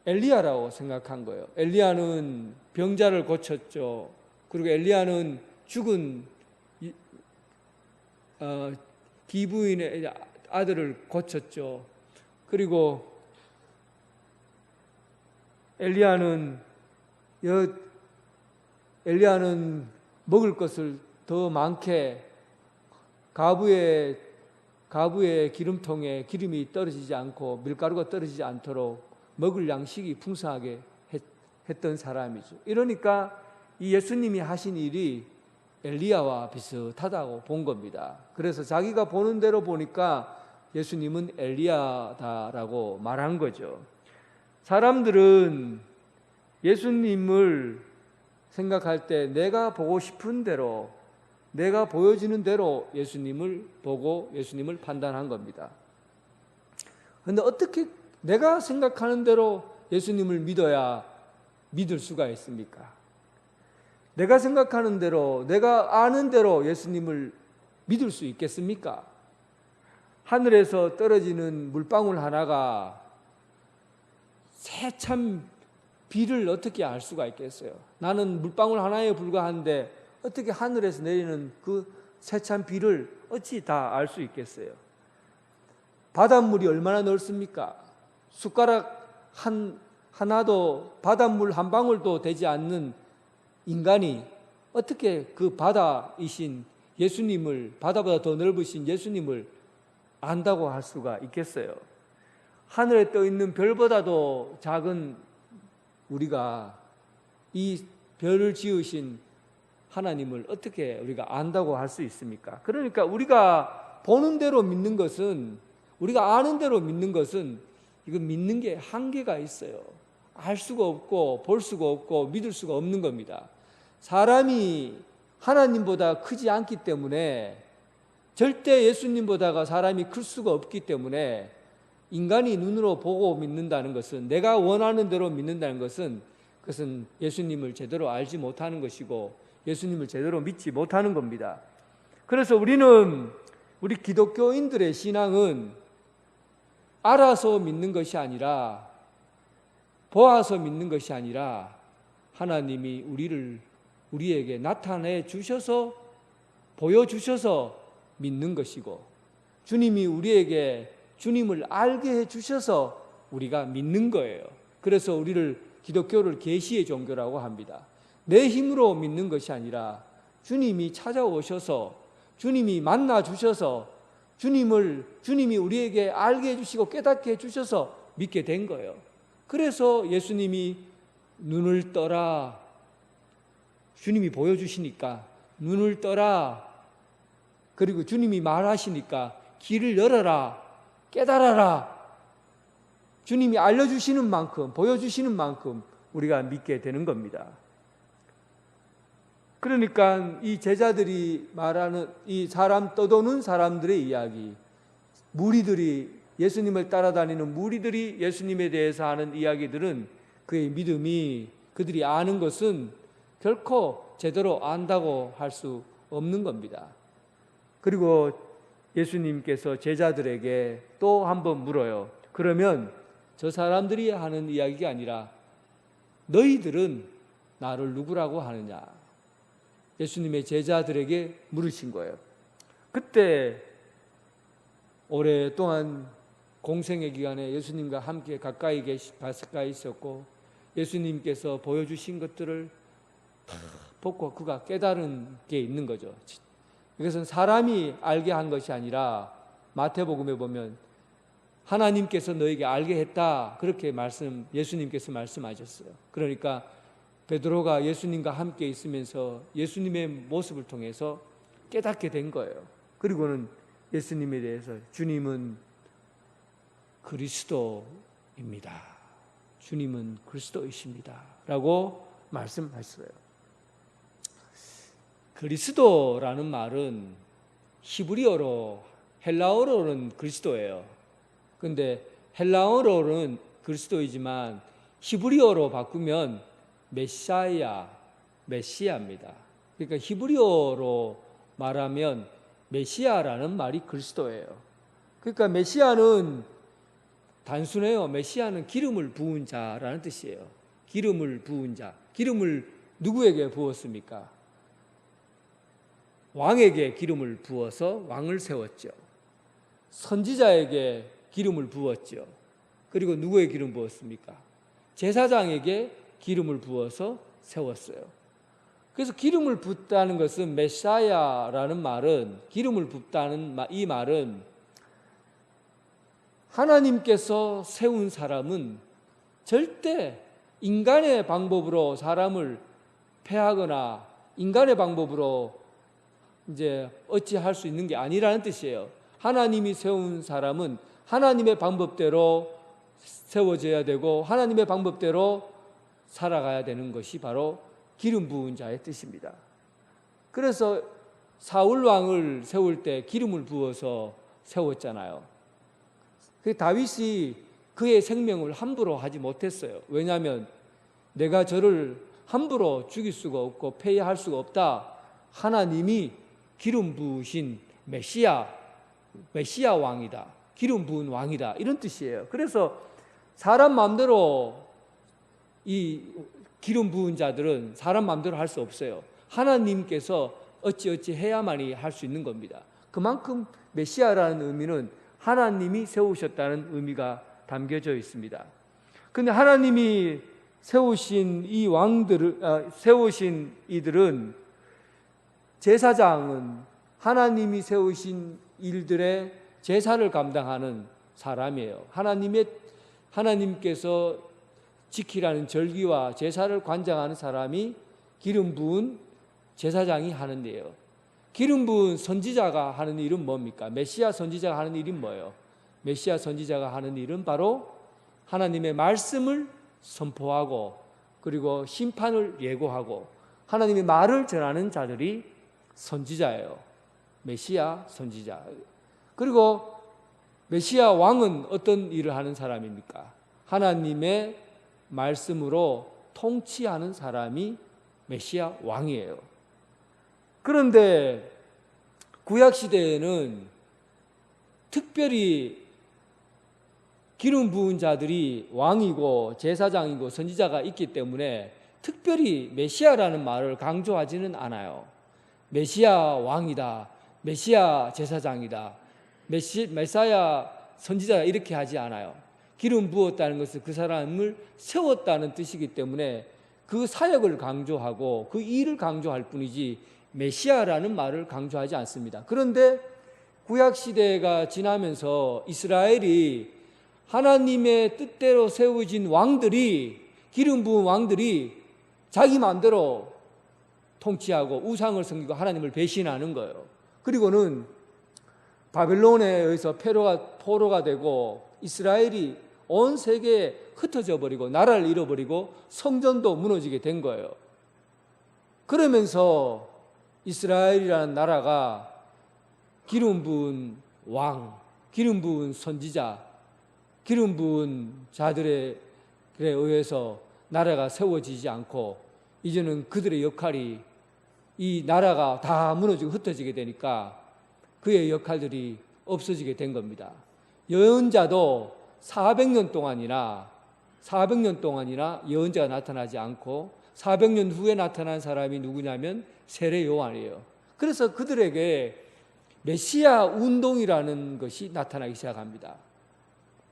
엘리야라고 생각한 거예요. 엘리야는 병자를 고쳤죠. 그리고 엘리야는 죽은 기부인의 아들을 고쳤죠. 그리고 엘리야는 먹을 것을 더 많게 가부의 기름통에 기름이 떨어지지 않고 밀가루가 떨어지지 않도록 먹을 양식이 풍성하게 했던 사람이죠. 이러니까 이 예수님이 하신 일이 엘리야와 비슷하다고 본 겁니다. 그래서 자기가 보는 대로 보니까 예수님은 엘리야다라고 말한 거죠. 사람들은 예수님을 생각할 때 내가 보고 싶은 대로, 내가 보여지는 대로 예수님을 보고 예수님을 판단한 겁니다. 그런데 어떻게 내가 생각하는 대로 예수님을 믿어야 믿을 수가 있습니까? 내가 생각하는 대로, 내가 아는 대로 예수님을 믿을 수 있겠습니까? 하늘에서 떨어지는 물방울 하나가 세찬 비를 어떻게 알 수가 있겠어요? 나는 물방울 하나에 불과한데 어떻게 하늘에서 내리는 그 세찬 비를 어찌 다 알 수 있겠어요? 바닷물이 얼마나 넓습니까? 숟가락 하나도, 바닷물 한 방울도 되지 않는 인간이 어떻게 그 바다이신 예수님을, 바다보다 더 넓으신 예수님을 안다고 할 수가 있겠어요? 하늘에 떠 있는 별보다도 작은 우리가 이 별을 지으신 하나님을 어떻게 우리가 안다고 할 수 있습니까? 그러니까 우리가 보는 대로 믿는 것은, 우리가 아는 대로 믿는 것은, 이건 믿는 게 한계가 있어요. 알 수가 없고 볼 수가 없고 믿을 수가 없는 겁니다. 사람이 하나님보다 크지 않기 때문에, 절대 예수님보다가 사람이 클 수가 없기 때문에 인간이 눈으로 보고 믿는다는 것은, 내가 원하는 대로 믿는다는 것은, 그것은 예수님을 제대로 알지 못하는 것이고 예수님을 제대로 믿지 못하는 겁니다. 그래서 우리 기독교인들의 신앙은 알아서 믿는 것이 아니라, 보아서 믿는 것이 아니라, 하나님이 우리에게 나타내 주셔서 보여주셔서 믿는 것이고, 주님이 우리에게 주님을 알게 해 주셔서 우리가 믿는 거예요. 그래서 우리를 기독교를 계시의 종교라고 합니다. 내 힘으로 믿는 것이 아니라 주님이 찾아오셔서, 주님이 만나 주셔서, 주님이 우리에게 알게 해주시고 깨닫게 해주셔서 믿게 된 거예요. 그래서 예수님이 눈을 떠라, 주님이 보여주시니까 눈을 떠라, 그리고 주님이 말하시니까 길을 열어라, 깨달아라, 주님이 알려주시는 만큼, 보여주시는 만큼 우리가 믿게 되는 겁니다. 그러니까 이 제자들이 말하는 이 떠도는 사람들의 이야기, 예수님을 따라다니는 무리들이 예수님에 대해서 하는 이야기들은, 그의 믿음이, 그들이 아는 것은 결코 제대로 안다고 할 수 없는 겁니다. 그리고 예수님께서 제자들에게 또 한 번 물어요. 그러면 저 사람들이 하는 이야기가 아니라 너희들은 나를 누구라고 하느냐? 예수님의 제자들에게 물으신 거예요. 그때 오랫동안 공생의 기간에 예수님과 함께 가까이 있었고, 예수님께서 보여주신 것들을 다 보고 그가 깨달은 게 있는 거죠. 이것은 사람이 알게 한 것이 아니라 마태복음에 보면 하나님께서 너에게 알게 했다, 그렇게 예수님께서 말씀하셨어요. 그러니까 베드로가 예수님과 함께 있으면서 예수님의 모습을 통해서 깨닫게 된 거예요. 그리고는 예수님에 대해서 주님은 그리스도입니다, 주님은 그리스도이십니다 라고 말씀하셨어요. 그리스도라는 말은 히브리어로, 헬라어로는 그리스도예요. 근데 헬라어로는 그리스도이지만 히브리어로 바꾸면 메시아입니다. 그러니까 히브리어로 말하면 메시아라는 말이 그리스도예요. 그러니까 메시아는 단순해요. 메시아는 기름을 부은 자라는 뜻이에요. 기름을 부은 자. 기름을 누구에게 부었습니까? 왕에게 기름을 부어서 왕을 세웠죠. 선지자에게 기름을 부었죠. 그리고 누구에게 기름 부었습니까? 제사장에게 기름을 부어서 세웠어요. 그래서 기름을 붓다는 것은, 메시아라는 말은, 기름을 붓다는 이 말은, 하나님께서 세운 사람은 절대 인간의 방법으로 사람을 패하거나 인간의 방법으로 이제 어찌할 수 있는 게 아니라는 뜻이에요. 하나님이 세운 사람은 하나님의 방법대로 세워져야 되고 하나님의 방법대로 살아가야 되는 것이 바로 기름 부은 자의 뜻입니다. 그래서 사울 왕을 세울 때 기름을 부어서 세웠잖아요. 다윗이 그의 생명을 함부로 하지 못했어요. 왜냐하면 내가 저를 함부로 죽일 수가 없고 폐해할 수가 없다. 하나님이 기름 부으신 메시아 왕이다, 기름 부은 왕이다, 이런 뜻이에요. 그래서 사람 마음대로 이 기름 부은 자들은 사람 마음대로 할 수 없어요. 하나님께서 어찌 해야만이 할 수 있는 겁니다. 그만큼 메시아라는 의미는 하나님이 세우셨다는 의미가 담겨져 있습니다. 그런데 하나님이 세우신 이 왕들을, 세우신 이들은, 제사장은 하나님이 세우신 일들의 제사를 감당하는 사람이에요. 하나님께서 지키라는 절기와 제사를 관장하는 사람이 기름 부은 제사장이 하는 일이에요. 기름 부은 선지자가 하는 일은 뭡니까? 메시아 선지자가 하는 일은 뭐예요? 메시아 선지자가 하는 일은 바로 하나님의 말씀을 선포하고, 그리고 심판을 예고하고, 하나님의 말을 전하는 자들이 선지자예요. 메시아 선지자. 그리고 메시아 왕은 어떤 일을 하는 사람입니까? 하나님의 말씀으로 통치하는 사람이 메시아 왕이에요. 그런데 구약시대에는 특별히 기름 부은 자들이 왕이고 제사장이고 선지자가 있기 때문에 특별히 메시아라는 말을 강조하지는 않아요. 메시아 왕이다, 메시아 제사장이다, 메사야 선지자다 이렇게 하지 않아요. 기름 부었다는 것은 그 사람을 세웠다는 뜻이기 때문에 그 사역을 강조하고 그 일을 강조할 뿐이지 메시아라는 말을 강조하지 않습니다. 그런데 구약시대가 지나면서 이스라엘이 하나님의 뜻대로 세워진 왕들이, 기름 부은 왕들이 자기 마음대로 통치하고 우상을 섬기고 하나님을 배신하는 거예요. 그리고는 바벨론에 의해서 포로가 되고 이스라엘이 온 세계에 흩어져 버리고 나라를 잃어버리고 성전도 무너지게 된 거예요. 그러면서 이스라엘이라는 나라가 기름 부은 왕, 기름 부은 선지자, 기름 부은 자들에 의해서 나라가 세워지지 않고 이제는 그들의 역할이 이 나라가 다 무너지고 흩어지게 되니까 그의 역할들이 없어지게 된 겁니다. 예언자도 400년 동안이나 예언자가 나타나지 않고 400년 후에 나타난 사람이 누구냐면 세례 요한이에요. 그래서 그들에게 메시아 운동이라는 것이 나타나기 시작합니다.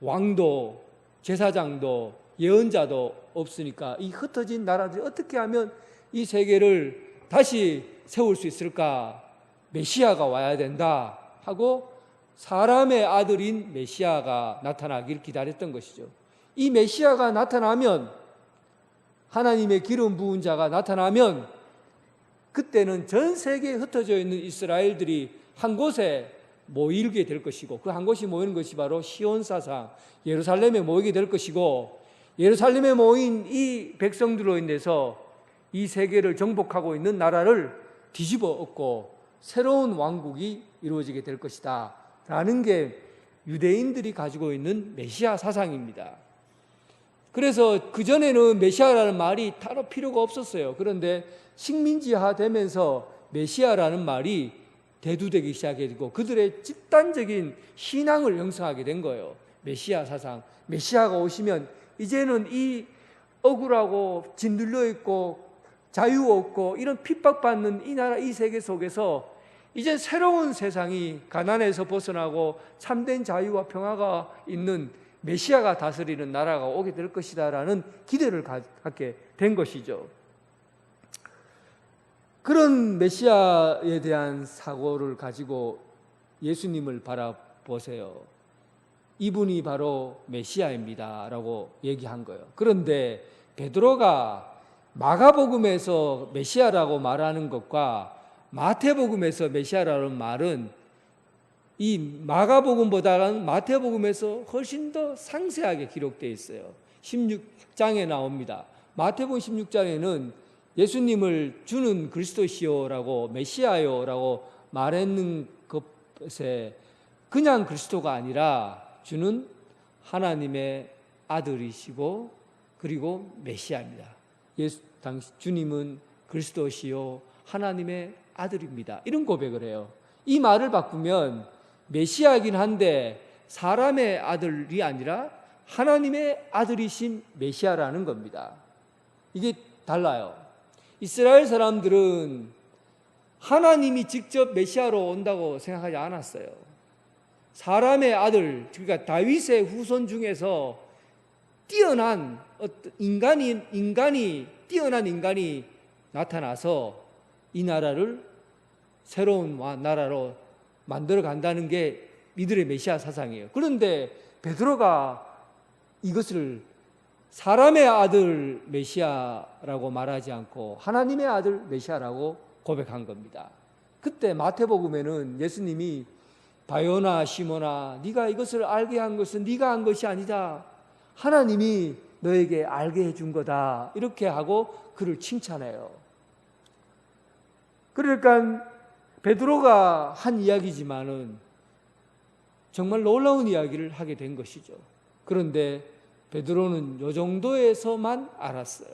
왕도 제사장도 예언자도 없으니까 이 흩어진 나라들이 어떻게 하면 이 세계를 다시 세울 수 있을까? 메시아가 와야 된다 하고 사람의 아들인 메시아가 나타나길 기다렸던 것이죠. 이 메시아가 나타나면, 하나님의 기름 부은 자가 나타나면 그때는 전 세계에 흩어져 있는 이스라엘들이 한 곳에 모이게 될 것이고 그 한 곳이 모이는 것이 바로 시온사상 예루살렘에 모이게 될 것이고 예루살렘에 모인 이 백성들로 인해서 이 세계를 정복하고 있는 나라를 뒤집어 엎고 새로운 왕국이 이루어지게 될 것이다 라는 게 유대인들이 가지고 있는 메시아 사상입니다. 그래서 그전에는 메시아라는 말이 따로 필요가 없었어요. 그런데 식민지화 되면서 메시아라는 말이 대두되기 시작했고 그들의 집단적인 신앙을 형성하게 된 거예요. 메시아 사상. 메시아가 오시면 이제는 이 억울하고 짓눌려 있고 자유 없고 이런 핍박받는 이 나라, 이 세계 속에서 이제 새로운 세상이 가난에서 벗어나고 참된 자유와 평화가 있는 메시아가 다스리는 나라가 오게 될 것이다라는 기대를 갖게 된 것이죠. 그런 메시아에 대한 사고를 가지고 예수님을 바라보세요. 이분이 바로 메시아입니다 라고 얘기한 거예요. 그런데 베드로가 마가복음에서 메시아라고 말하는 것과 마태복음에서 메시아라는 말은 이 마가복음보다는 마태복음에서 훨씬 더 상세하게 기록되어 있어요. 16장에 나옵니다. 마태복음 16장에는 예수님을 주는 그리스도시요라고 메시아요라고 말했는 것에 그냥 그리스도가 아니라 주는 하나님의 아들이시고 그리고 메시아입니다. 주님은 그리스도시요 하나님의 아들입니다. 이런 고백을 해요. 이 말을 바꾸면 메시아이긴 한데 사람의 아들이 아니라 하나님의 아들이신 메시아라는 겁니다. 이게 달라요. 이스라엘 사람들은 하나님이 직접 메시아로 온다고 생각하지 않았어요. 사람의 아들, 그러니까 다윗의 후손 중에서 뛰어난 뛰어난 인간이 나타나서 이 나라를 새로운 나라로 만들어 간다는 게 이들의 메시아 사상이에요. 그런데 베드로가 이것을 사람의 아들 메시아라고 말하지 않고 하나님의 아들 메시아라고 고백한 겁니다. 그때 마태복음에는 예수님이 바요나 시몬아 네가 이것을 알게 한 것은 네가 한 것이 아니다. 하나님이 너에게 알게 해준 거다. 이렇게 하고 그를 칭찬해요. 그러니까 베드로가 한 이야기지만은 정말 놀라운 이야기를 하게 된 것이죠. 그런데 베드로는 이 정도에서만 알았어요.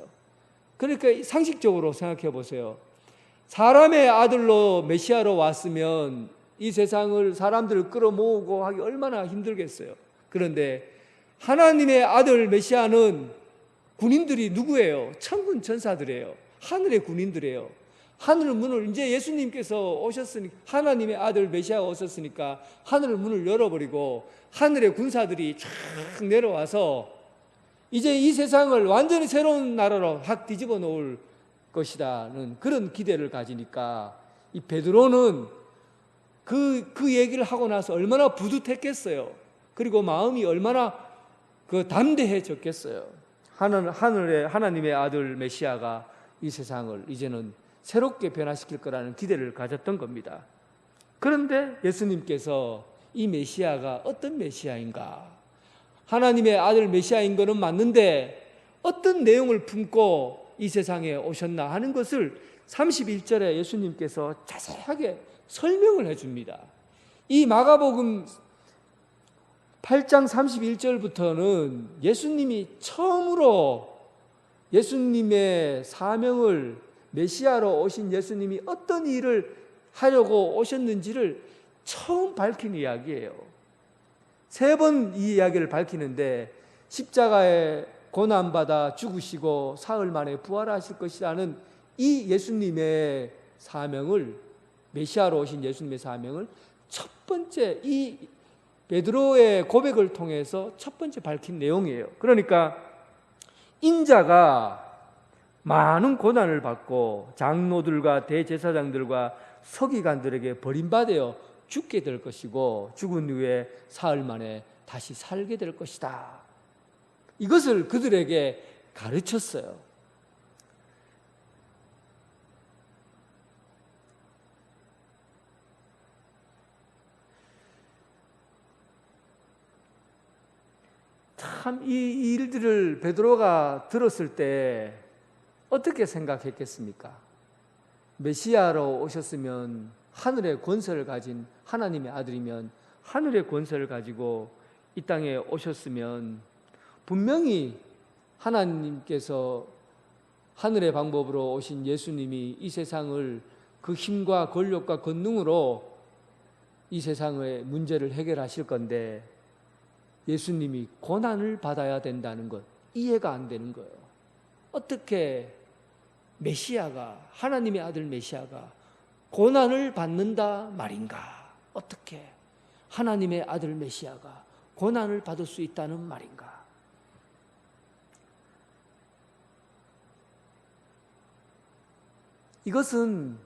그러니까 상식적으로 생각해 보세요. 사람의 아들로 메시아로 왔으면 이 세상을 사람들을 끌어모으고 하기 얼마나 힘들겠어요. 그런데 하나님의 아들 메시아는 군인들이 누구예요? 천군 천사들이에요. 하늘의 군인들이에요. 하늘 문을 이제 예수님께서 오셨으니 하나님의 아들 메시아가 오셨으니까 하늘 문을 열어버리고 하늘의 군사들이 쫙 내려와서 이제 이 세상을 완전히 새로운 나라로 확 뒤집어 놓을 것이다는 그런 기대를 가지니까 이 베드로는 그 얘기를 하고 나서 얼마나 부듯했겠어요. 그리고 마음이 얼마나 담대해졌겠어요. 하나님의 아들 메시아가 이 세상을 이제는 새롭게 변화시킬 거라는 기대를 가졌던 겁니다. 그런데 예수님께서 이 메시아가 어떤 메시아인가? 하나님의 아들 메시아인 것은 맞는데 어떤 내용을 품고 이 세상에 오셨나 하는 것을 31절에 예수님께서 자세하게 설명을 해줍니다. 이 마가복음 8장 31절부터는 예수님이 처음으로 예수님의 사명을 메시아로 오신 예수님이 어떤 일을 하려고 오셨는지를 처음 밝힌 이야기예요. 3번 이 이야기를 밝히는데 십자가에 고난받아 죽으시고 사흘 만에 부활하실 것이라는 이 예수님의 사명을, 메시아로 오신 예수님의 사명을 첫 번째 이 베드로의 고백을 통해서 첫 번째 밝힌 내용이에요. 그러니까 인자가 많은 고난을 받고 장로들과 대제사장들과 서기관들에게 버림받아 죽게 될 것이고 죽은 후에 사흘 만에 다시 살게 될 것이다. 이것을 그들에게 가르쳤어요. 참 이 일들을 베드로가 들었을 때 어떻게 생각했겠습니까? 메시아로 오셨으면 하늘의 권세를 가진 하나님의 아들이면 하늘의 권세를 가지고 이 땅에 오셨으면 분명히 하나님께서 하늘의 방법으로 오신 예수님이 이 세상을 그 힘과 권력과 권능으로 이 세상의 문제를 해결하실 건데 예수님이 고난을 받아야 된다는 것 이해가 안 되는 거예요. 어떻게 메시아가, 하나님의 아들 메시아가 고난을 받는다 말인가? 어떻게 하나님의 아들 메시아가 고난을 받을 수 있다는 말인가? 이것은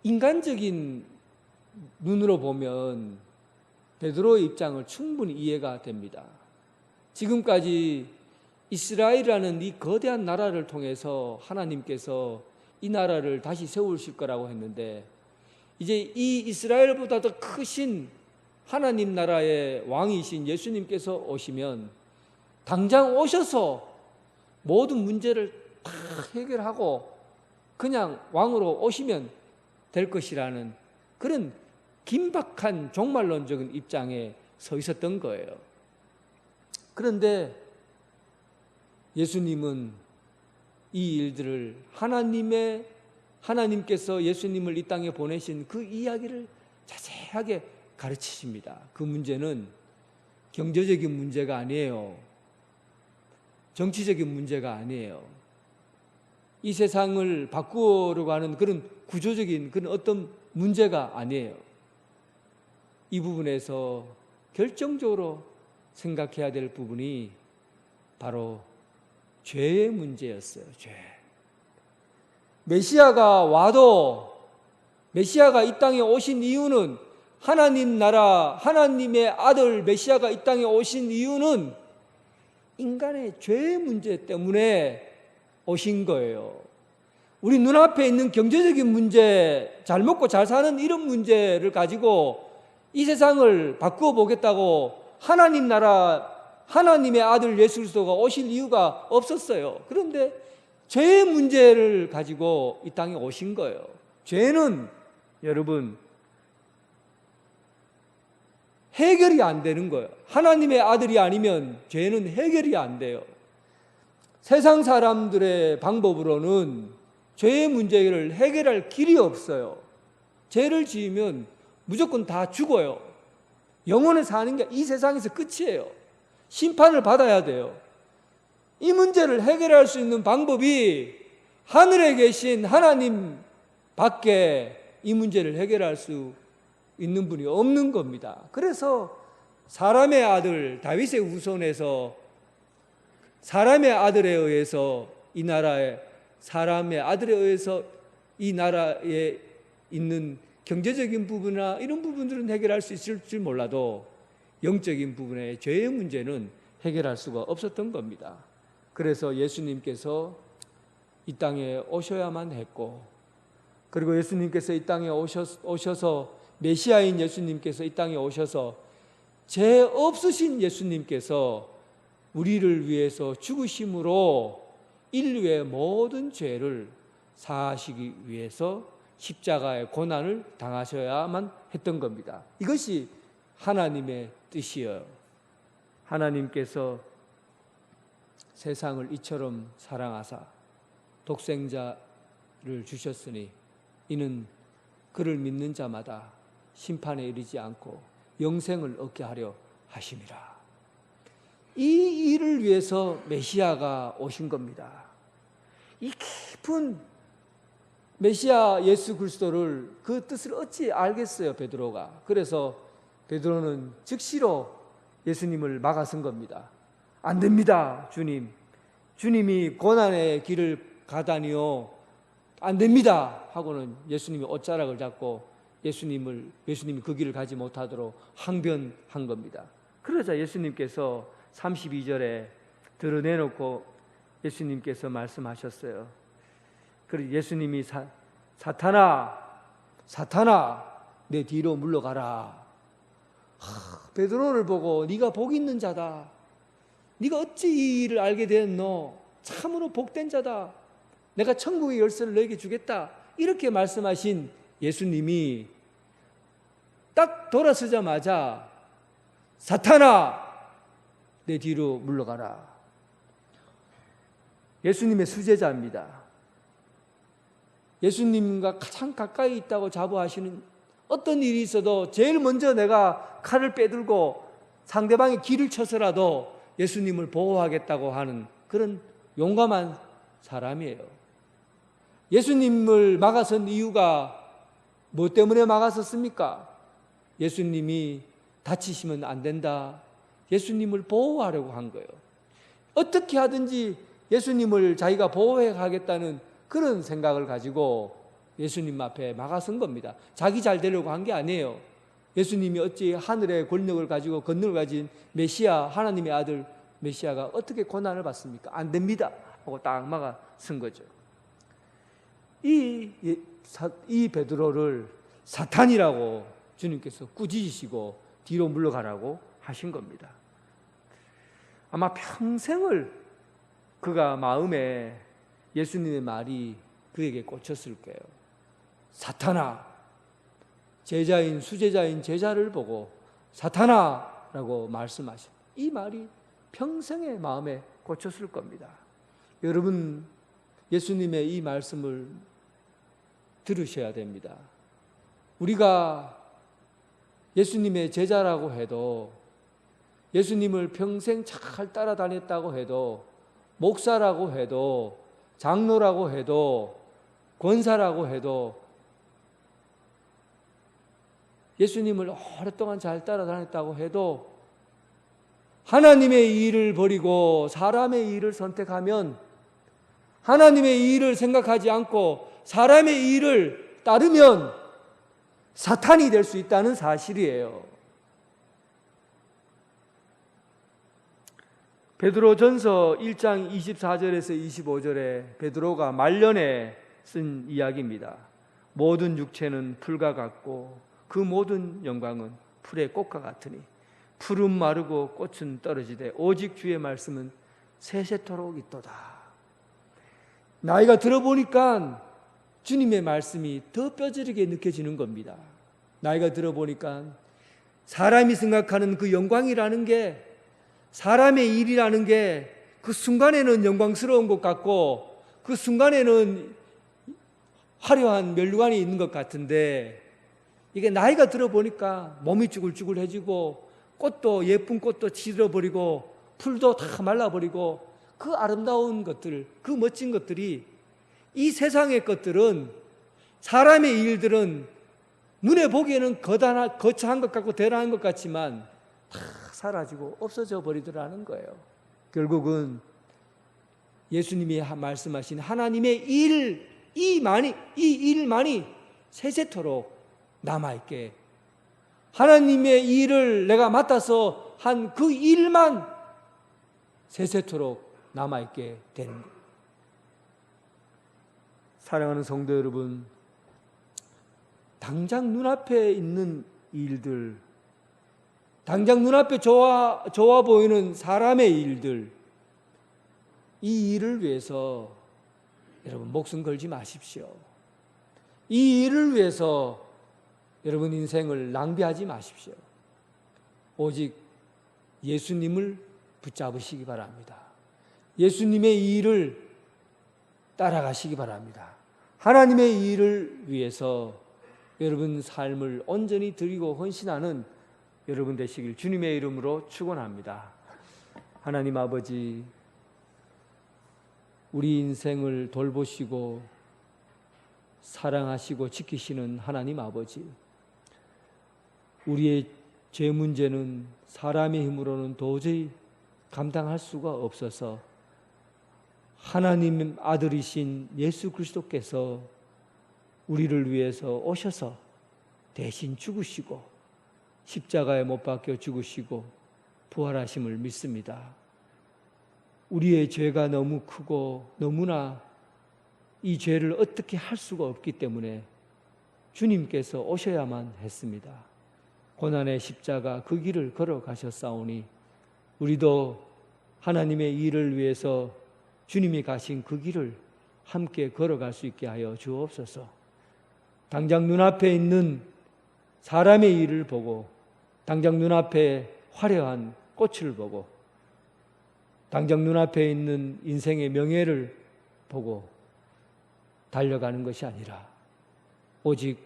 인간적인 눈으로 보면 베드로의 입장을 충분히 이해가 됩니다. 지금까지 이스라엘이라는 이 거대한 나라를 통해서 하나님께서 이 나라를 다시 세우실 거라고 했는데 이제 이 이스라엘보다 더 크신 하나님 나라의 왕이신 예수님께서 오시면 당장 오셔서 모든 문제를 다 해결하고 그냥 왕으로 오시면 될 것이라는 그런 긴박한 종말론적인 입장에 서 있었던 거예요. 그런데 예수님은 이 일들을 하나님께서 예수님을 이 땅에 보내신 그 이야기를 자세하게 가르치십니다. 그 문제는 경제적인 문제가 아니에요. 정치적인 문제가 아니에요. 이 세상을 바꾸려고 하는 그런 구조적인 그런 어떤 문제가 아니에요. 이 부분에서 결정적으로 생각해야 될 부분이 바로 죄의 문제였어요. 죄. 메시아가 와도 메시아가 이 땅에 오신 이유는 하나님 나라, 하나님의 아들 메시아가 이 땅에 오신 이유는 인간의 죄의 문제 때문에 오신 거예요. 우리 눈앞에 있는 경제적인 문제, 잘 먹고 잘 사는 이런 문제를 가지고 이 세상을 바꾸어 보겠다고 하나님 나라, 하나님의 아들 예수 그리스도가 오실 이유가 없었어요. 그런데 죄의 문제를 가지고 이 땅에 오신 거예요. 죄는 여러분 해결이 안 되는 거예요. 하나님의 아들이 아니면 죄는 해결이 안 돼요. 세상 사람들의 방법으로는 죄의 문제를 해결할 길이 없어요. 죄를 지으면 무조건 다 죽어요. 영원히 사는 게 이 세상에서 끝이에요. 심판을 받아야 돼요. 이 문제를 해결할 수 있는 방법이 하늘에 계신 하나님 밖에 이 문제를 해결할 수 있는 분이 없는 겁니다. 그래서 사람의 아들 다윗의 후손에서 사람의 아들에 의해서 이 나라에 사람의 아들에 의해서 이 나라에 있는 경제적인 부분이나 이런 부분들은 해결할 수 있을지 몰라도 영적인 부분의 죄의 문제는 해결할 수가 없었던 겁니다. 그래서 예수님께서 이 땅에 오셔야만 했고, 그리고 예수님께서 이 땅에 오셔서 메시아인 예수님께서 이 땅에 오셔서 죄 없으신 예수님께서 우리를 위해서 죽으심으로 인류의 모든 죄를 사하시기 위해서 십자가의 고난을 당하셔야만 했던 겁니다. 이것이 하나님의 뜻이에요. 하나님께서 세상을 이처럼 사랑하사 독생자를 주셨으니 이는 그를 믿는 자마다 심판에 이르지 않고 영생을 얻게 하려 하심이라. 이 일을 위해서 메시아가 오신 겁니다. 이 깊은 메시아 예수 그리스도를 그 뜻을 어찌 알겠어요, 베드로가. 그래서 베드로는 즉시로 예수님을 막아선 겁니다. 안 됩니다, 주님. 주님이 고난의 길을 가다니요, 안 됩니다 하고는 예수님이 옷자락을 잡고 예수님이 그 길을 가지 못하도록 항변한 겁니다. 그러자 예수님께서 32절에 드러내놓고 예수님께서 말씀하셨어요. 그래서 예수님이 사탄아 내 뒤로 물러가라. 베드로를 보고 네가 복 있는 자다. 네가 어찌 이 일을 알게 되었노? 참으로 복된 자다. 내가 천국의 열쇠를 너에게 주겠다. 이렇게 말씀하신 예수님이 딱 돌아서자마자 사탄아 내 뒤로 물러가라. 예수님의 수제자입니다. 예수님과 가장 가까이 있다고 자부하시는, 어떤 일이 있어도 제일 먼저 내가 칼을 빼들고 상대방의 길을 쳐서라도 예수님을 보호하겠다고 하는 그런 용감한 사람이에요. 예수님을 막아선 이유가 뭐 때문에 막았었습니까? 예수님이 다치시면 안 된다. 예수님을 보호하려고 한 거예요. 어떻게 하든지 예수님을 자기가 보호해 가겠다는 그런 생각을 가지고 예수님 앞에 막아선 겁니다. 자기 잘 되려고 한 게 아니에요. 예수님이 어찌 하늘의 권력을 가지고 권능을 가진 메시아, 하나님의 아들 메시아가 어떻게 고난을 받습니까? 안 됩니다 하고 딱 막아선 거죠. 이 베드로를 사탄이라고 주님께서 꾸짖으시고 뒤로 물러가라고 하신 겁니다. 아마 평생을 그가 마음에 예수님의 말이 그에게 꽂혔을 거예요. 사탄아, 제자인 수제자인 제자를 보고 사탄아라고 말씀하신 이 말이 평생의 마음에 꽂혔을 겁니다. 여러분, 예수님의 이 말씀을 들으셔야 됩니다. 우리가 예수님의 제자라고 해도, 예수님을 평생 잘 따라다녔다고 해도, 목사라고 해도, 장로라고 해도, 권사라고 해도, 예수님을 오랫동안 잘 따라다녔다고 해도 하나님의 일을 버리고 사람의 일을 선택하면, 하나님의 일을 생각하지 않고 사람의 일을 따르면 사탄이 될 수 있다는 사실이에요. 베드로전서 1장 24절에서 25절에 베드로가 말년에 쓴 이야기입니다. 모든 육체는 풀과 같고 그 모든 영광은 풀의 꽃과 같으니 풀은 마르고 꽃은 떨어지되 오직 주의 말씀은 세세토록 있도다. 나이가 들어보니까 주님의 말씀이 더 뼈저리게 느껴지는 겁니다. 나이가 들어보니까 사람이 생각하는 그 영광이라는 게, 사람의 일이라는 게 그 순간에는 영광스러운 것 같고 그 순간에는 화려한 면류관이 있는 것 같은데, 이게 나이가 들어보니까 몸이 쭈글쭈글해지고 꽃도, 예쁜 꽃도 지들어버리고 풀도 다 말라버리고 그 아름다운 것들, 그 멋진 것들이, 이 세상의 것들은, 사람의 일들은 눈에 보기에는 거창한 것 같고 대단한 것 같지만 다 사라지고 없어져 버리더라는 거예요. 결국은 예수님이 말씀하신 하나님의 이 일만이 세세토록 남아있게, 하나님의 일을 내가 맡아서 한 그 일만 세세토록 남아있게 되는 거예요. 사랑하는 성도 여러분, 당장 눈앞에 있는 일들, 당장 눈앞에 좋아 보이는 사람의 일들, 이 일을 위해서 여러분 목숨 걸지 마십시오. 이 일을 위해서 여러분 인생을 낭비하지 마십시오. 오직 예수님을 붙잡으시기 바랍니다. 예수님의 일을 따라가시기 바랍니다. 하나님의 일을 위해서 여러분 삶을 온전히 드리고 헌신하는 여러분 되시길 주님의 이름으로 축원합니다. 하나님 아버지, 우리 인생을 돌보시고 사랑하시고 지키시는 하나님 아버지, 우리의 죄 문제는 사람의 힘으로는 도저히 감당할 수가 없어서 하나님 아들이신 예수 그리스도께서 우리를 위해서 오셔서 대신 죽으시고 십자가에 못 박혀 죽으시고 부활하심을 믿습니다. 우리의 죄가 너무 크고 너무나 이 죄를 어떻게 할 수가 없기 때문에 주님께서 오셔야만 했습니다. 고난의 십자가 그 길을 걸어가셨사오니 우리도 하나님의 일을 위해서 주님이 가신 그 길을 함께 걸어갈 수 있게 하여 주옵소서. 당장 눈앞에 있는 사람의 일을 보고, 당장 눈앞에 화려한 꽃을 보고, 당장 눈앞에 있는 인생의 명예를 보고 달려가는 것이 아니라 오직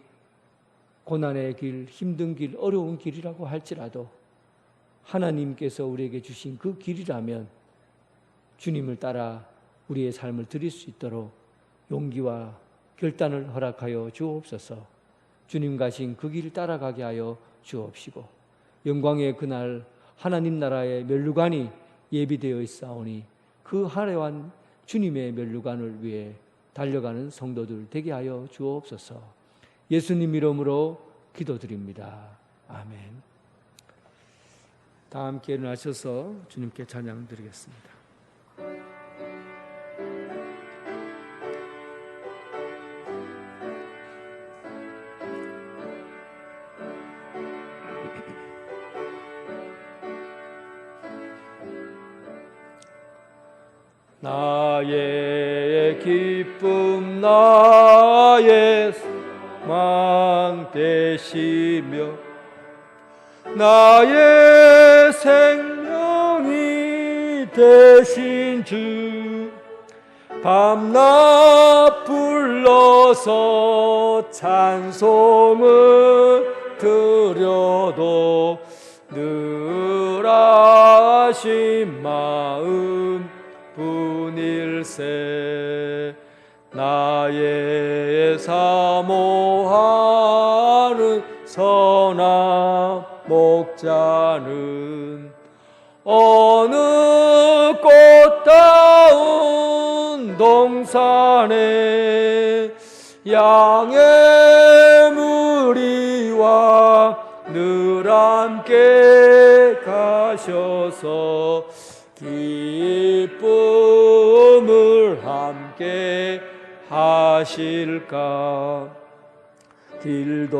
고난의 길, 힘든 길, 어려운 길이라고 할지라도 하나님께서 우리에게 주신 그 길이라면 주님을 따라 우리의 삶을 드릴 수 있도록 용기와 결단을 허락하여 주옵소서. 주님 가신 그 길을 따라가게 하여 주옵시고, 영광의 그날 하나님 나라의 면류관이 예비되어 있사오니 그 화려한 주님의 면류관을 위해 달려가는 성도들 되게 하여 주옵소서. 예수님 이름으로 기도드립니다. 아멘. 다 함께 일어나셔서 주님께 찬양 드리겠습니다. 나의 기쁨 나의 소망 되시며 나의 생명이 되신 주, 밤낮 불러서 찬송을 드려도 늘 아신 마음 분일세. 나의 사모하는 선한 목자는 어느 꽃다운 동산에 양의 무리와 늘 함께 가셔서 기쁨을 함께 하실까. 길도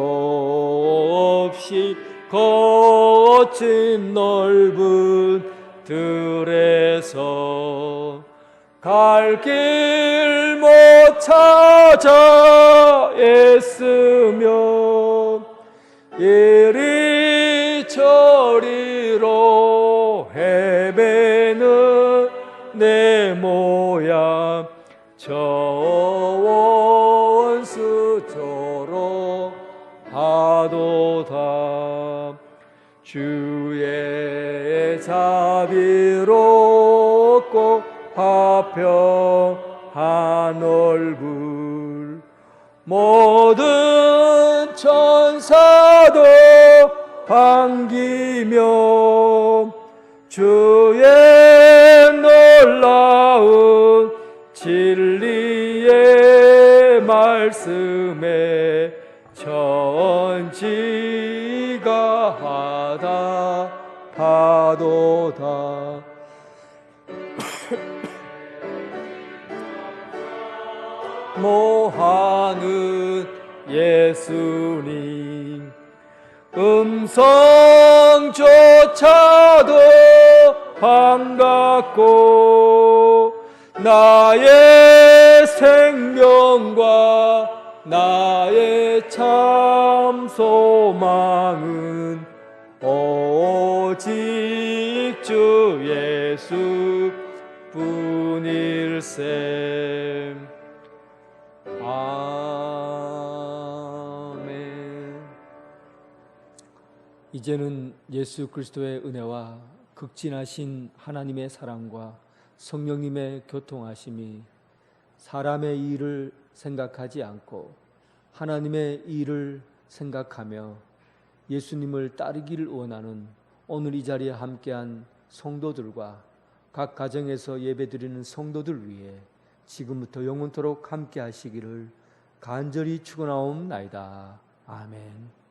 없이 거친 넓은 들에서 갈 길 못 찾아 애쓰며 이리저리로 헤매는 내 모양 저 원수처럼 하도다. 주의 자비롭고 평한 얼굴 모든 천사도 반기며 주의 놀라운 진리의 말씀에 천지가 하도다. 모하는 예수님 음성조차도 반갑고 나의 생명과 나의 참 소망은 오직 주 예수 뿐일세. 아멘. 이제는 예수 그리스도의 은혜와 극진하신 하나님의 사랑과 성령님의 교통하심이 사람의 일을 생각하지 않고 하나님의 일을 생각하며 예수님을 따르기를 원하는 오늘 이 자리에 함께한 성도들과 각 가정에서 예배드리는 성도들 위해 지금부터 영원토록 함께 하시기를 간절히 축원하옵나이다. 아멘.